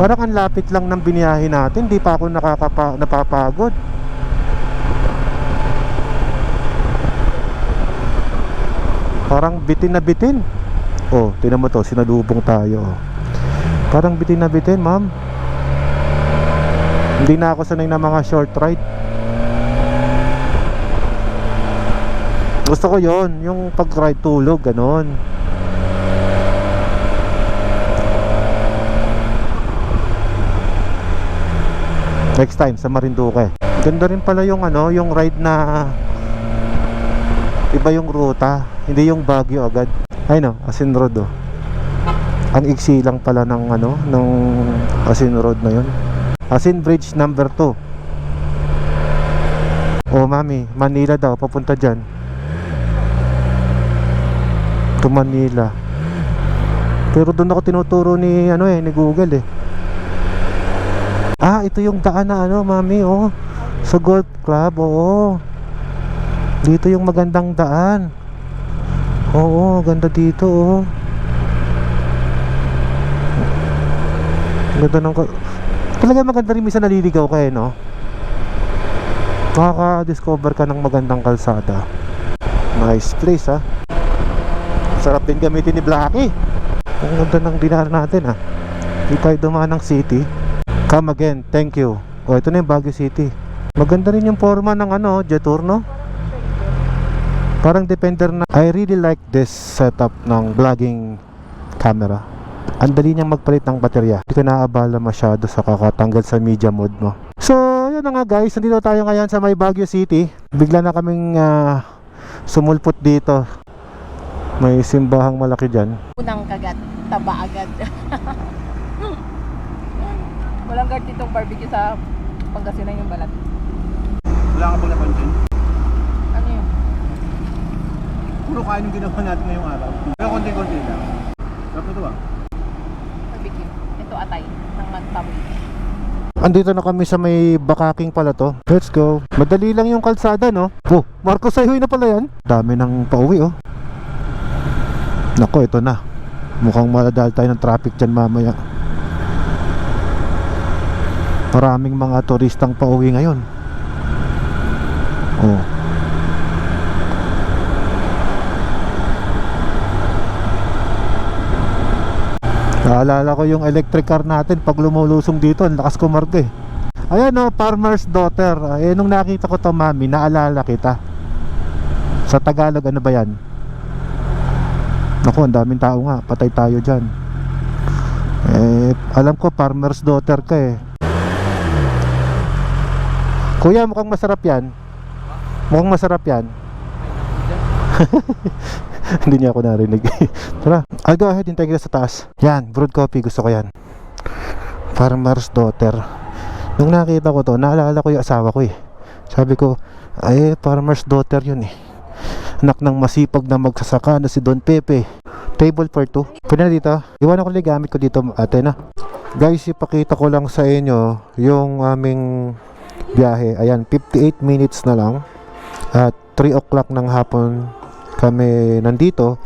Parang ang lapit lang ng biniyahe natin, di pa ako napapagod. Parang bitin na bitin. Oh, tingnan mo to, sinalubong tayo. Parang bitin na bitin, ma'am. Hindi na ako sanay na mga short ride. Gusto ko yon, yung pag-ride tulog, ganon. Next time sa Marinduque. Ganda rin pala yung ano, yung ride na iba yung ruta, hindi yung Baguio agad. Ay no, Asin Road oh. Ang iksi lang pala ng ano, ng Asin Road na yun. Asin Bridge number 2. Oh mami, Manila daw, papunta dyan. To Manila. Pero doon ako tinuturo ni ano ni Google eh. Ah, ito yung daan na ano mami oh. Sa Golf Club, oo. Dito yung magandang daan. Oo, ganda dito oh. Ganda ng... Talaga maganda rin minsan naliligaw ka eh, no? Makaka-discover ka ng magandang kalsada. Nice place ha. Sarap din gamitin ni Blackie. Ang ganda ng dinar natin ha. Di tayo dumaan ng city. Come again, thank you. Oh, ito na yung Baguio City. Maganda rin yung forma ng ano, Jetour, no? Parang Defender na. I really like this setup ng vlogging camera. Ang dali niyang magpalit ng baterya. Hindi ka naaabala masyado sa kakatanggal sa media mode mo. So, yun na nga guys. Nandito tayo ngayon sa may Baguio City. Bigla na kaming sumulpot dito. May simbahang malaki dyan. Unang kagat, taba agad. Walang guard ditong barbecue sa Pangasinan yung balat. Wala ka bang napansin? Ano yun? Puro kain yung ginawa natin ngayong araw. Pero konti-konti lang. Sarap ito ah. Barbecue. Ito atay ng magtaboy. Andito na kami sa may Bakaking pala to. Let's go. Madali lang yung kalsada, no? Oh, Marcos Highway na pala yan. Dami ng pauwi, oh. Nako, ito na. Mukhang maladal tayo ng traffic dyan mamaya. Maraming mga turistang pauwi ngayon. Oh. Naalala ko yung electric car natin pag lumulusong dito, ang lakas kumarga eh. Ayan o, farmer's daughter. Nung nakita ko to, mami, naalala kita. Sa Tagalog, ano ba yan? Naku, ang daming tao nga. Patay tayo dyan. Alam ko, farmer's daughter ka eh. Kuya, mukhang masarap yan. Mukhang masarap yan. Hindi niya ako narinig. Tara, I'll go ahead, hintay kita sa taas. Yan, brewed coffee, gusto ko yan. Farmer's daughter. Nung nakita ko to, naalala ko yung asawa ko eh. Sabi ko, ay, farmer's daughter yun eh. Anak ng masipag na magsasaka na si Don Pepe. Table for two. Pwede na dito. Iwanan ko lang gamit ko dito, ate na. Guys, ipakita ko lang sa inyo yung aming biyahe. Ayan, 58 minutes na lang. At 3 o'clock ng hapon kami nandito.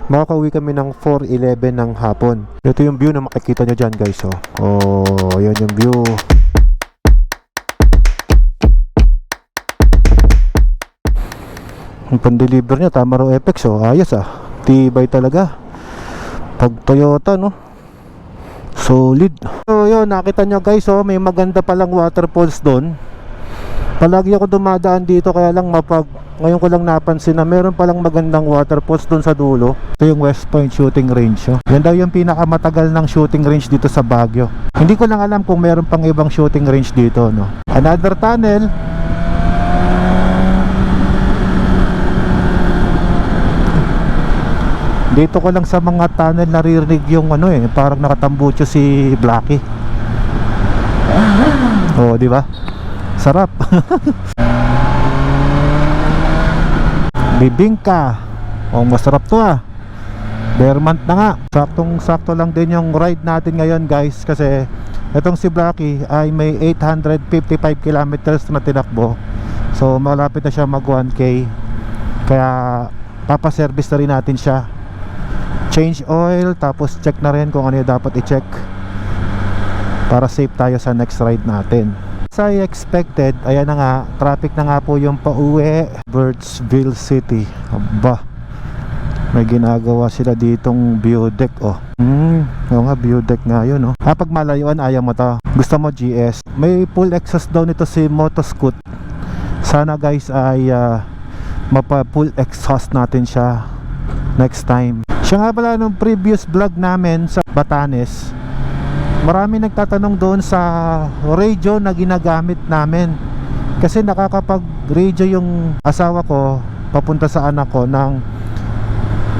Makakauwi kami ng 4:11 ng hapon. Ito yung view na makikita nyo dyan, guys. Oh, ayan yung view. Yung pan-deliver niya, Tamaro FX. Ayos tibay talaga. Pag Toyota, no? Solid. So yun, nakita nyo guys, may maganda palang waterfalls doon. Palagi ako dumadaan dito, kaya lang ngayon ko lang napansin na meron palang magandang waterfalls doon sa dulo. Ito yung West Point Shooting Range. Yan daw yung pinakamatagal ng shooting range dito sa Baguio. Hindi ko lang alam kung meron pang ibang shooting range dito, no? Another tunnel. Dito ko lang sa mga tunnel naririnig yung parang nakatambucho si Blackie. Oh, di ba? Sarap. Bibingka. Oh, masarap to Bermont na nga. Saktong-sakto lang din yung ride natin ngayon, guys, kasi itong si Blackie ay may 855 kilometers na tinakbo. So malapit na siya mag 1K. Kaya papaservice na rin natin siya. Change oil, tapos check na rin kung ano yung dapat i-check para safe tayo sa next ride natin. As I expected, ayan na nga, traffic na nga po yung pauwi, Birdsville City. Aba, may ginagawa sila ditong view deck. Oo nga, view deck nga yun. Pag malayuan, ayaw mo to. Gusto mo GS. May full exhaust daw nito si Motoscoot. Sana guys ay mapa-full exhaust natin siya next time. Siya nga pala nung previous vlog namin sa Batanes, marami nagtatanong doon sa radio na ginagamit namin. Kasi nakakapag-radio yung asawa ko papunta sa anak ko ng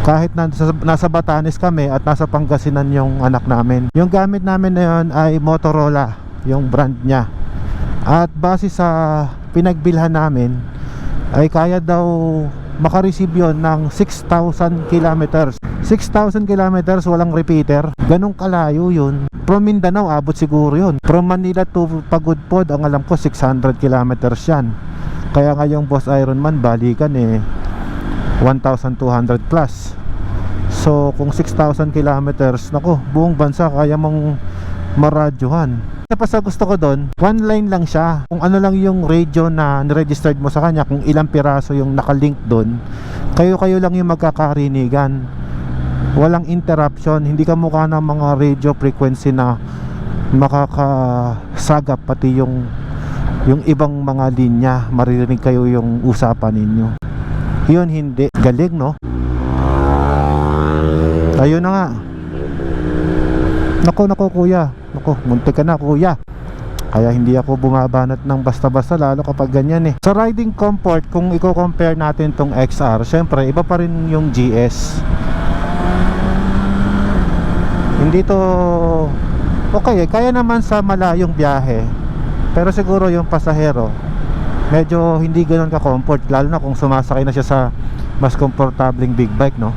kahit nasa Batanes kami at nasa Pangasinan yung anak namin. Yung gamit namin na yun ay Motorola, yung brand niya. At base sa pinagbilhan namin, ay kaya daw makareceive yun ng 6,000 kilometers. 6,000 kilometers, walang repeater. Ganong kalayo yun. From Mindanao, abot siguro yun. From Manila to Pagudpod, ang alam ko 600 kilometers yan. Kaya nga yung Boss Ironman, balikan 1,200 plus. So kung 6,000 kilometers, nako, buong bansa kaya mong maradyohan. Kaya pa sa gusto ko doon, one line lang siya. Kung ano lang yung radio na niregistered mo sa kanya, kung ilang piraso yung nakalink doon, kayo lang yung magkakarinigan. Walang interruption. Hindi ka mukha ng mga radio frequency na makakasagap pati yung ibang mga linya. Maririnig kayo yung usapan ninyo. Yun hindi. Galing, no? Ayun na nga. Nako kuya. Nako, muntik ka na kuya. Kaya hindi ako bumabanat ng basta-basta, lalo kapag ganyan Sa riding comfort, kung i-compare natin tong XR, syempre iba pa rin yung GS. Hindi to okay, kaya naman sa malayong biyahe. Pero siguro yung pasahero medyo hindi ganoon ka-comfort, lalo na kung sumasakay na siya sa mas komportableng big bike, no?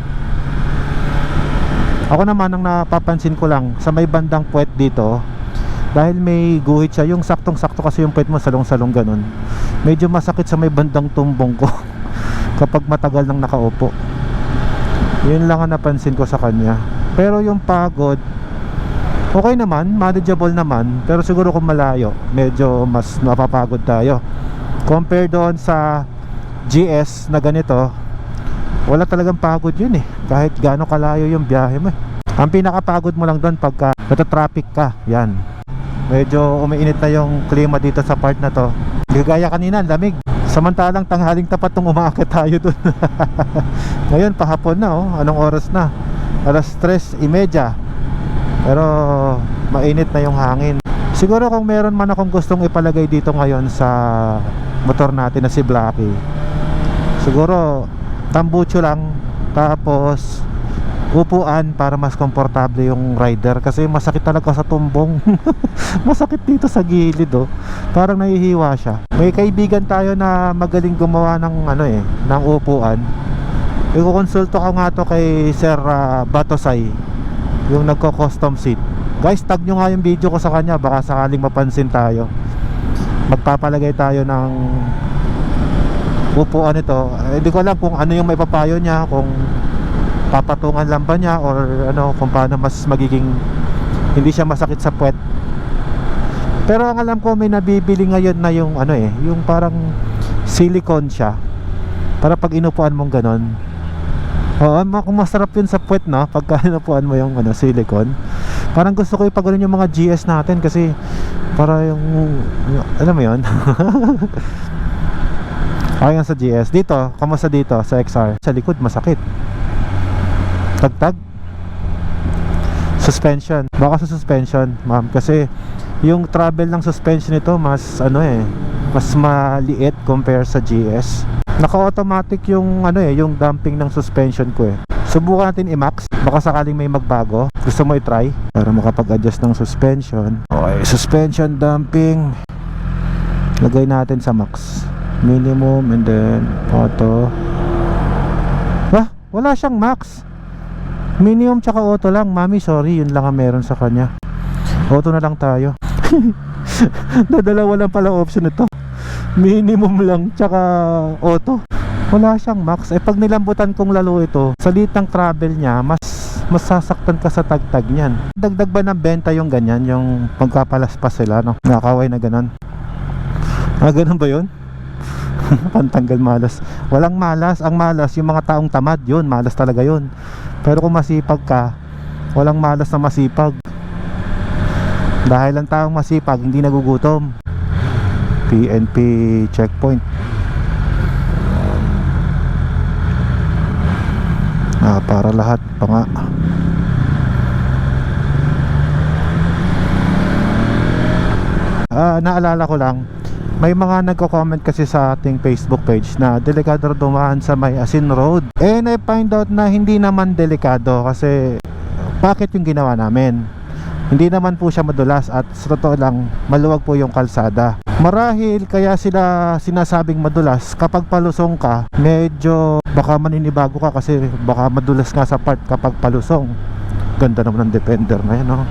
Ako naman, ang napapansin ko lang sa may bandang puwet dito, dahil may guhit siya, yung saktong-sakto kasi yung puwet mo, salong-salong ganun, medyo masakit sa may bandang tumbong ko kapag matagal nang nakaupo. Yun lang ang napansin ko sa kanya. Pero yung pagod, okay naman, manageable naman. Pero siguro kung malayo, medyo mas napapagod tayo. Compare doon sa GS na ganito, wala talagang pagod yun kahit gaano kalayo yung biyahe mo Ang pinakapagod mo lang doon pagka nata-traffic ka. Yan. Medyo umiinit na yung klima dito sa part na to. Gagaya kanina, lamig. Samantalang tanghaling tapat nung umaakit tayo dun. Ngayon, pahapon na oh. Anong oras na? Alas 3:30. Pero mainit na yung hangin. Siguro kung meron man akong gustong ipalagay dito ngayon sa motor natin na si Blacky, siguro tambucho lang, tapos upuan para mas komportable yung rider, kasi masakit talaga sa tumbong. Masakit dito sa gilid oh. Parang nahihiwa siya. May kaibigan tayo na magaling gumawa ng ng upuan. Ikukonsulto ko nga to kay Sir Batosay, yung nagko-custom seat. Guys, tag nyo nga yung video ko sa kanya, baka sakaling mapansin tayo. Magpapalagay tayo ng upuan ito. Hindi ko alam kung ano yung maipapayo niya, kung papatungan lang ba niya or kung paano mas magiging hindi siya masakit sa puwet. Pero ang alam ko, may nabibili ngayon na yung yung parang silicone siya, para pag inupuan mong ganon. Oo, kung masarap yun sa puwet, no? Pagka inupuan mo yung silicone. Parang gusto ko ipagano'n yung mga GS natin, kasi para yung alam mo yun. Ayan sa GS. Dito, kamusta dito sa XR? Sa likod masakit. Tagtag. Suspension. Baka sa suspension, ma'am, kasi yung travel ng suspension nito mas mas maliit compare sa GS. Naka-automatic yung yung damping ng suspension ko eh. Subukan natin i-max, baka sakaling may magbago. Gusto mo i-try para makapag-adjust ng suspension. Okay, suspension damping. Lagay natin sa max. Minimum and then auto. Wala siyang max. Minimum tsaka auto lang. Mami, sorry, yun lang ang meron sa kanya. Auto na lang tayo. Dalawa lang pala option ito. Minimum lang tsaka auto. Wala siyang max. Pag nilambutan kong lalo ito, sa liit ng travel niya, mas sasaktan ka sa tagtag niyan. Dagdag ba ng benta yung ganyan, yung pagkapalaspas sila, no? Nakakaway na ganon. Ganon ba yun? Pantanggal malas. Walang malas. Ang malas yung mga taong tamad, yun, malas talaga yun. Pero kung masipag ka, walang malas na masipag. Dahil ang taong masipag hindi nagugutom. PNP checkpoint. Para lahat pa nga. Naalala ko lang, may mga nagko-comment kasi sa ating Facebook page na delikado dumaan sa may Asin Road. I-find out na hindi naman delikado, kasi bakit yung ginawa namin? Hindi naman po siya madulas, at sa totoo lang, maluwag po yung kalsada. Marahil kaya sila sinasabing madulas, kapag palusong ka, medyo baka maninibago ka, kasi baka madulas nga sa part kapag palusong. Ganda naman ng Defender na yan, no?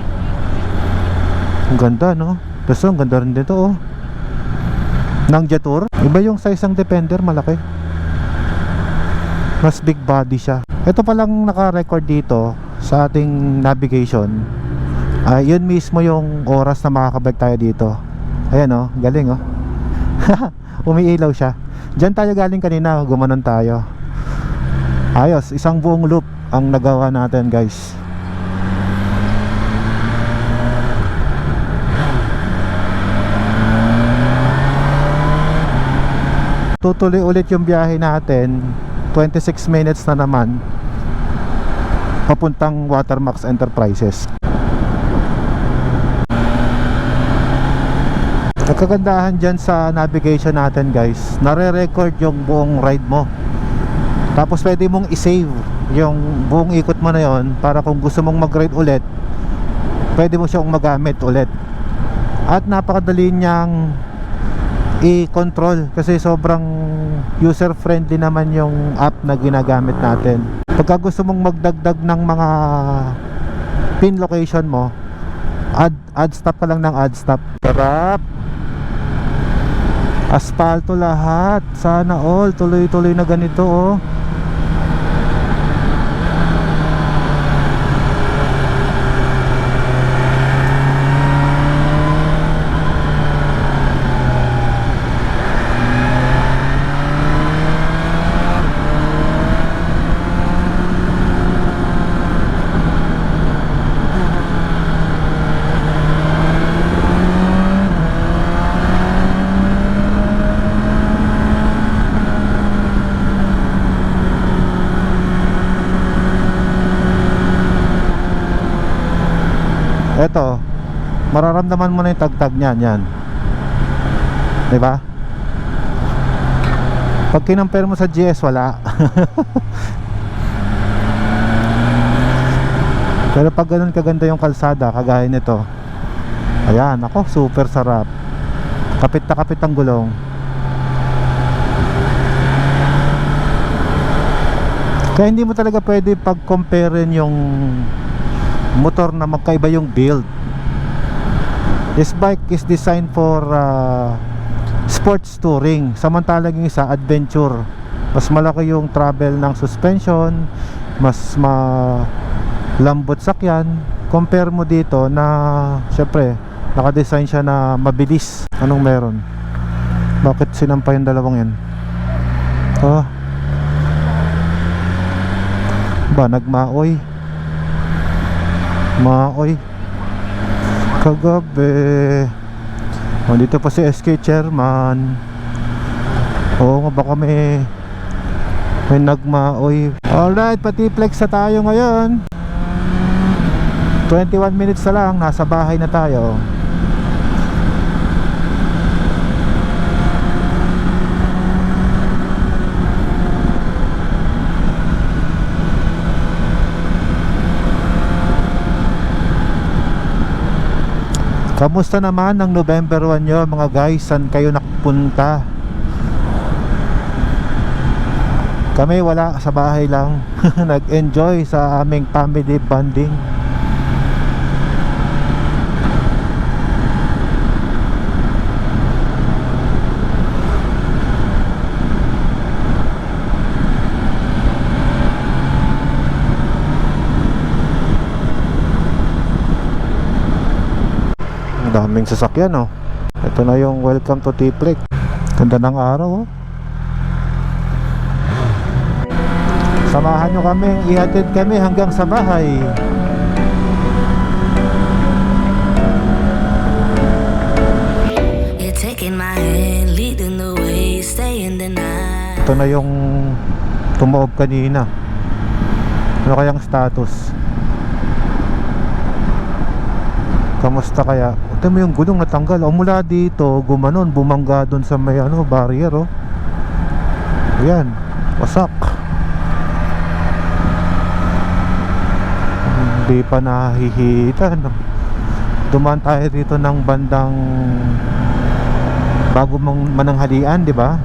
Ang ganda, no? Tapos ang ganda rin dito, oh, ng Jetour. Iba yung size ng Defender, malaki. Mas big body siya. Ito palang naka-record dito sa ating navigation. Yun mismo yung oras na makakabalik tayo dito. Ayan oh, galing oh. Umiilaw siya. Diyan tayo galing kanina, gumanon tayo. Ayos, isang buong loop ang nagawa natin, guys. Tutuloy ulit yung biyahe natin. 26 minutes na naman, papuntang Watermax Enterprises. Nagkagandahan dyan sa navigation natin, guys, nare-record yung buong ride mo. Tapos pwede mong i-save yung buong ikot mo na yon, para kung gusto mong mag-ride ulit, pwede mo siyang magamit ulit. At napakadali niyang i-control, kasi sobrang user friendly naman yung app na ginagamit natin. Pagka gusto mong magdagdag ng mga pin location mo, add stop ka lang ng add stop. Sarap. Aspalto lahat. Sana all tuloy-tuloy na ganito, oh. Eto, mararamdaman mo na yung tagtag niyan, yan. Diba? Pag kinampere mo sa GS, wala. Pero pag ganun kaganda yung kalsada, kagaya nito, ayan, ako, super sarap. Kapit na kapit ang gulong. Kaya hindi mo talaga pwede pag-comparein yung motor na magkaiba yung build. This bike is designed for sports touring, samantalang yung isa adventure. Mas malaki yung travel ng suspension, mas lambot sakyan. Compare mo dito na syempre nakadesign siya na mabilis. Anong meron? Bakit sinampa yung dalawang yan? Oh, ba nagmaoy kagabi. Oh, dito pa si SK Chairman. Oo nga, baka may nagmaoy. Alright, pati flex na tayo ngayon. 21 minutes na lang, nasa bahay na tayo. Kamusta naman ang November 1 nyo mga guys? Saan kayo nakapunta? Kami wala, sa bahay lang. Nag-enjoy sa aming family bonding. Daming sasakyan, oh. Ito na yung welcome to T-Flex. Ganda ng araw, oh. Samahan nyo kami, ihatid kami hanggang sa bahay. You're taking my hand, leading the way, stay in the night. Ito na yung tumoob kanina. Ano kayang status? Kamusta kaya? Ito mo yung gulong natanggal. O mula dito, gumanon, bumangga doon sa may barrier, oh. Ayan, wasak. Hindi pa nahihita, no? Dumaan tayo dito ng bandang bago mananghalian, di ba?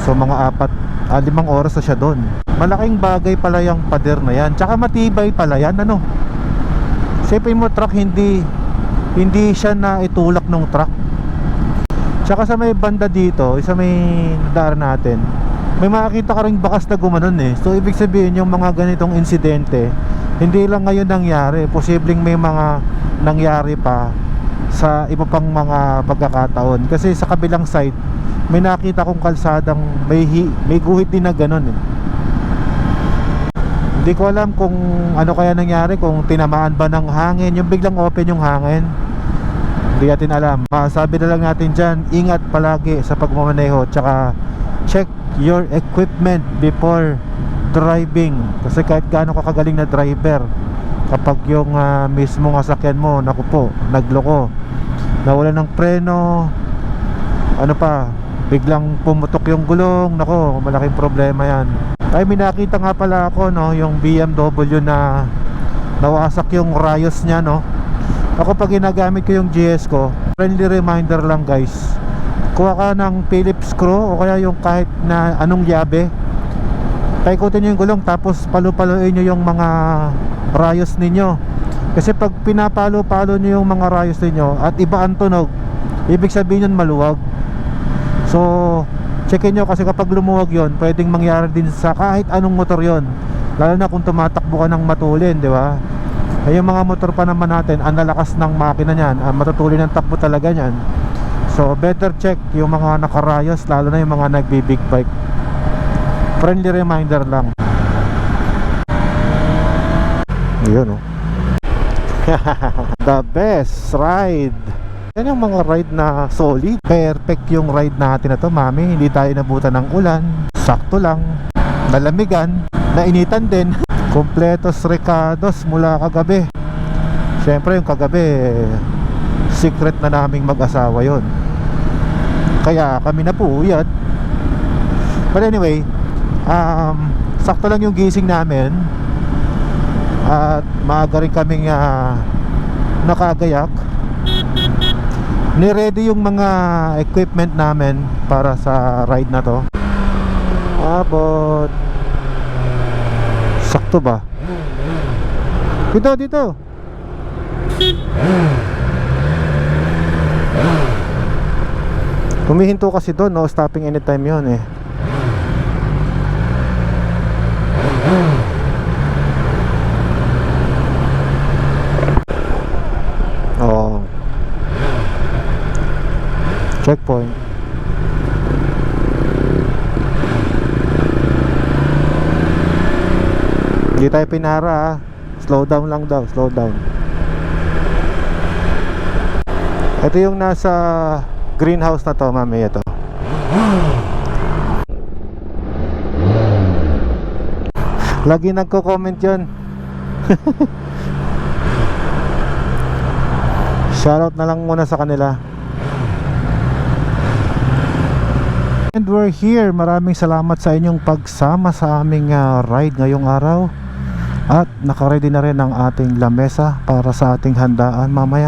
So mga 5 oras na siya doon. Malaking bagay pala yung pader na yan. Tsaka matibay pala yan, ano? Sipin mo, truck, hindi siya na itulak ng truck. Tsaka sa may banda dito, isa may nadaan natin, may makakita ka ring bakas na gumanon, eh. So ibig sabihin yung mga ganitong insidente hindi lang ngayon nangyari, posibleng may mga nangyari pa sa iba pang mga pagkakataon. Kasi sa kabilang side may nakita kong kalsadang may guhit din na ganon, eh. Hindi ko alam kung ano kaya nangyari, kung tinamaan ba ng hangin, yung biglang open yung hangin. Hindi natin alam. Sabi na lang natin dyan, ingat palagi sa pagmamaneho. Tsaka check your equipment before driving. Kasi kahit gaano ka kagaling na driver, kapag yung mismo sasakyan mo, naku po, nagloko, nawala ng preno, ano pa, biglang pumutok yung gulong, naku, malaking problema yan. Ay, may nakita nga pala ako, no, yung BMW na nawasak yung rayos niya, no. Ako pag ginagamit ko yung GS ko, friendly reminder lang, guys. Kuha ka ng Phillips screw o kaya yung kahit na anong yabe, paikutin nyo yung gulong, tapos palu-paluin nyo yung mga rayos ninyo. Kasi pag pinapalo-palo nyo yung mga rayos ninyo at iba ang tunog, ibig sabihin yun maluwag. So checkin nyo, kasi kapag lumuwag yon, pwedeng mangyari din sa kahit anong motor yon, lalo na kung tumatakbo ka ng matulin, di ba? Ay, yung mga motor pa naman natin, ang lalakas ng makina niyan, matutulin ng takbo talaga niyan. So better check yung mga nakarayos, lalo na yung mga nagbi-big bike. Friendly reminder lang. Yun, oh. The best ride. Yan yung mga ride na solid. Perfect yung ride natin na to, mami. Hindi tayo nabutan ng ulan, sakto lang, nalamigan, nainitan din. Kompletos recados mula kagabi. Siyempre yung kagabi secret na naming mag-asawa yon. Kaya kami na po uyad. But anyway, sakto lang yung gising namin. At maaga rin kaming nakagayak. Ni-ready yung mga equipment namin para sa ride na to. Abot. Sakto ba? Dito. Humihinto kasi doon, no stopping anytime yon eh. Oh. Checkpoint. Hindi tayo pinara ah. Slow down lang daw, slow down. Ito yung nasa greenhouse na to, mami, ito. Lagi nagko-comment yun. Shoutout na lang muna sa kanila. And we're here. Maraming salamat sa inyong pagsama sa aming ride ngayong araw. At nakaready na rin ang ating lamesa para sa ating handaan mamaya.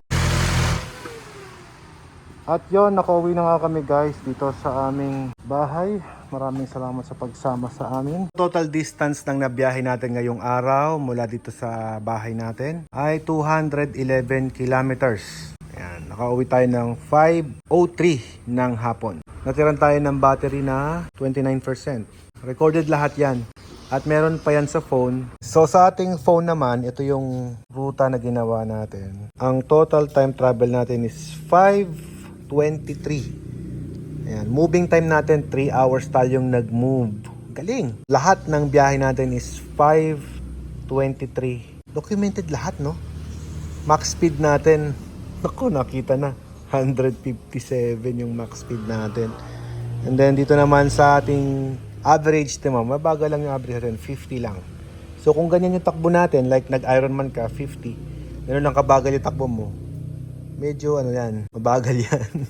At yon, nakauwi na nga kami guys dito sa aming bahay. Maraming salamat sa pagsama sa amin. Total distance ng nabiyahe natin ngayong araw mula dito sa bahay natin ay 211 kilometers. Ayan, nakauwi tayo ng 5:03 ng hapon. Natiran tayo ng battery na 29%. Recorded lahat yan. At meron pa yan sa phone. So sa ating phone naman, ito yung ruta na ginawa natin. Ang total time travel natin is 5:23. Ayan, moving time natin 3 hours tayong nag-move. Galing. Lahat ng biyahe natin is 5:23. Documented lahat, no? Max speed natin, naku, nakita na. 157 yung max speed natin. And then dito naman sa ating average, mabagal lang yung average natin, 50 lang. So kung ganyan yung takbo natin, like nag-Ironman ka, 50, ganun lang kabagal yung takbo mo, medyo ano yan, mabagal yan.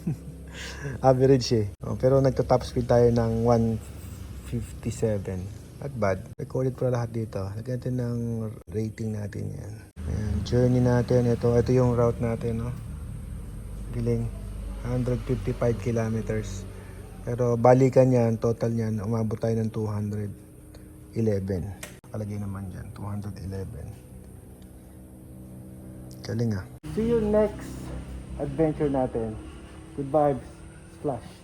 Average eh. Pero nagta-top speed tayo ng 157. Not bad. Recorded ko na lahat dito. Lagyan natin ng rating natin yan. Ayan, journey natin, ito yung route natin, no? Giling, 155 kilometers. Pero balikan yan, total yan, umabot tayo ng 211. Nakalagay naman dyan, 211. Galing ah. See you next adventure natin. Good vibes, Splash.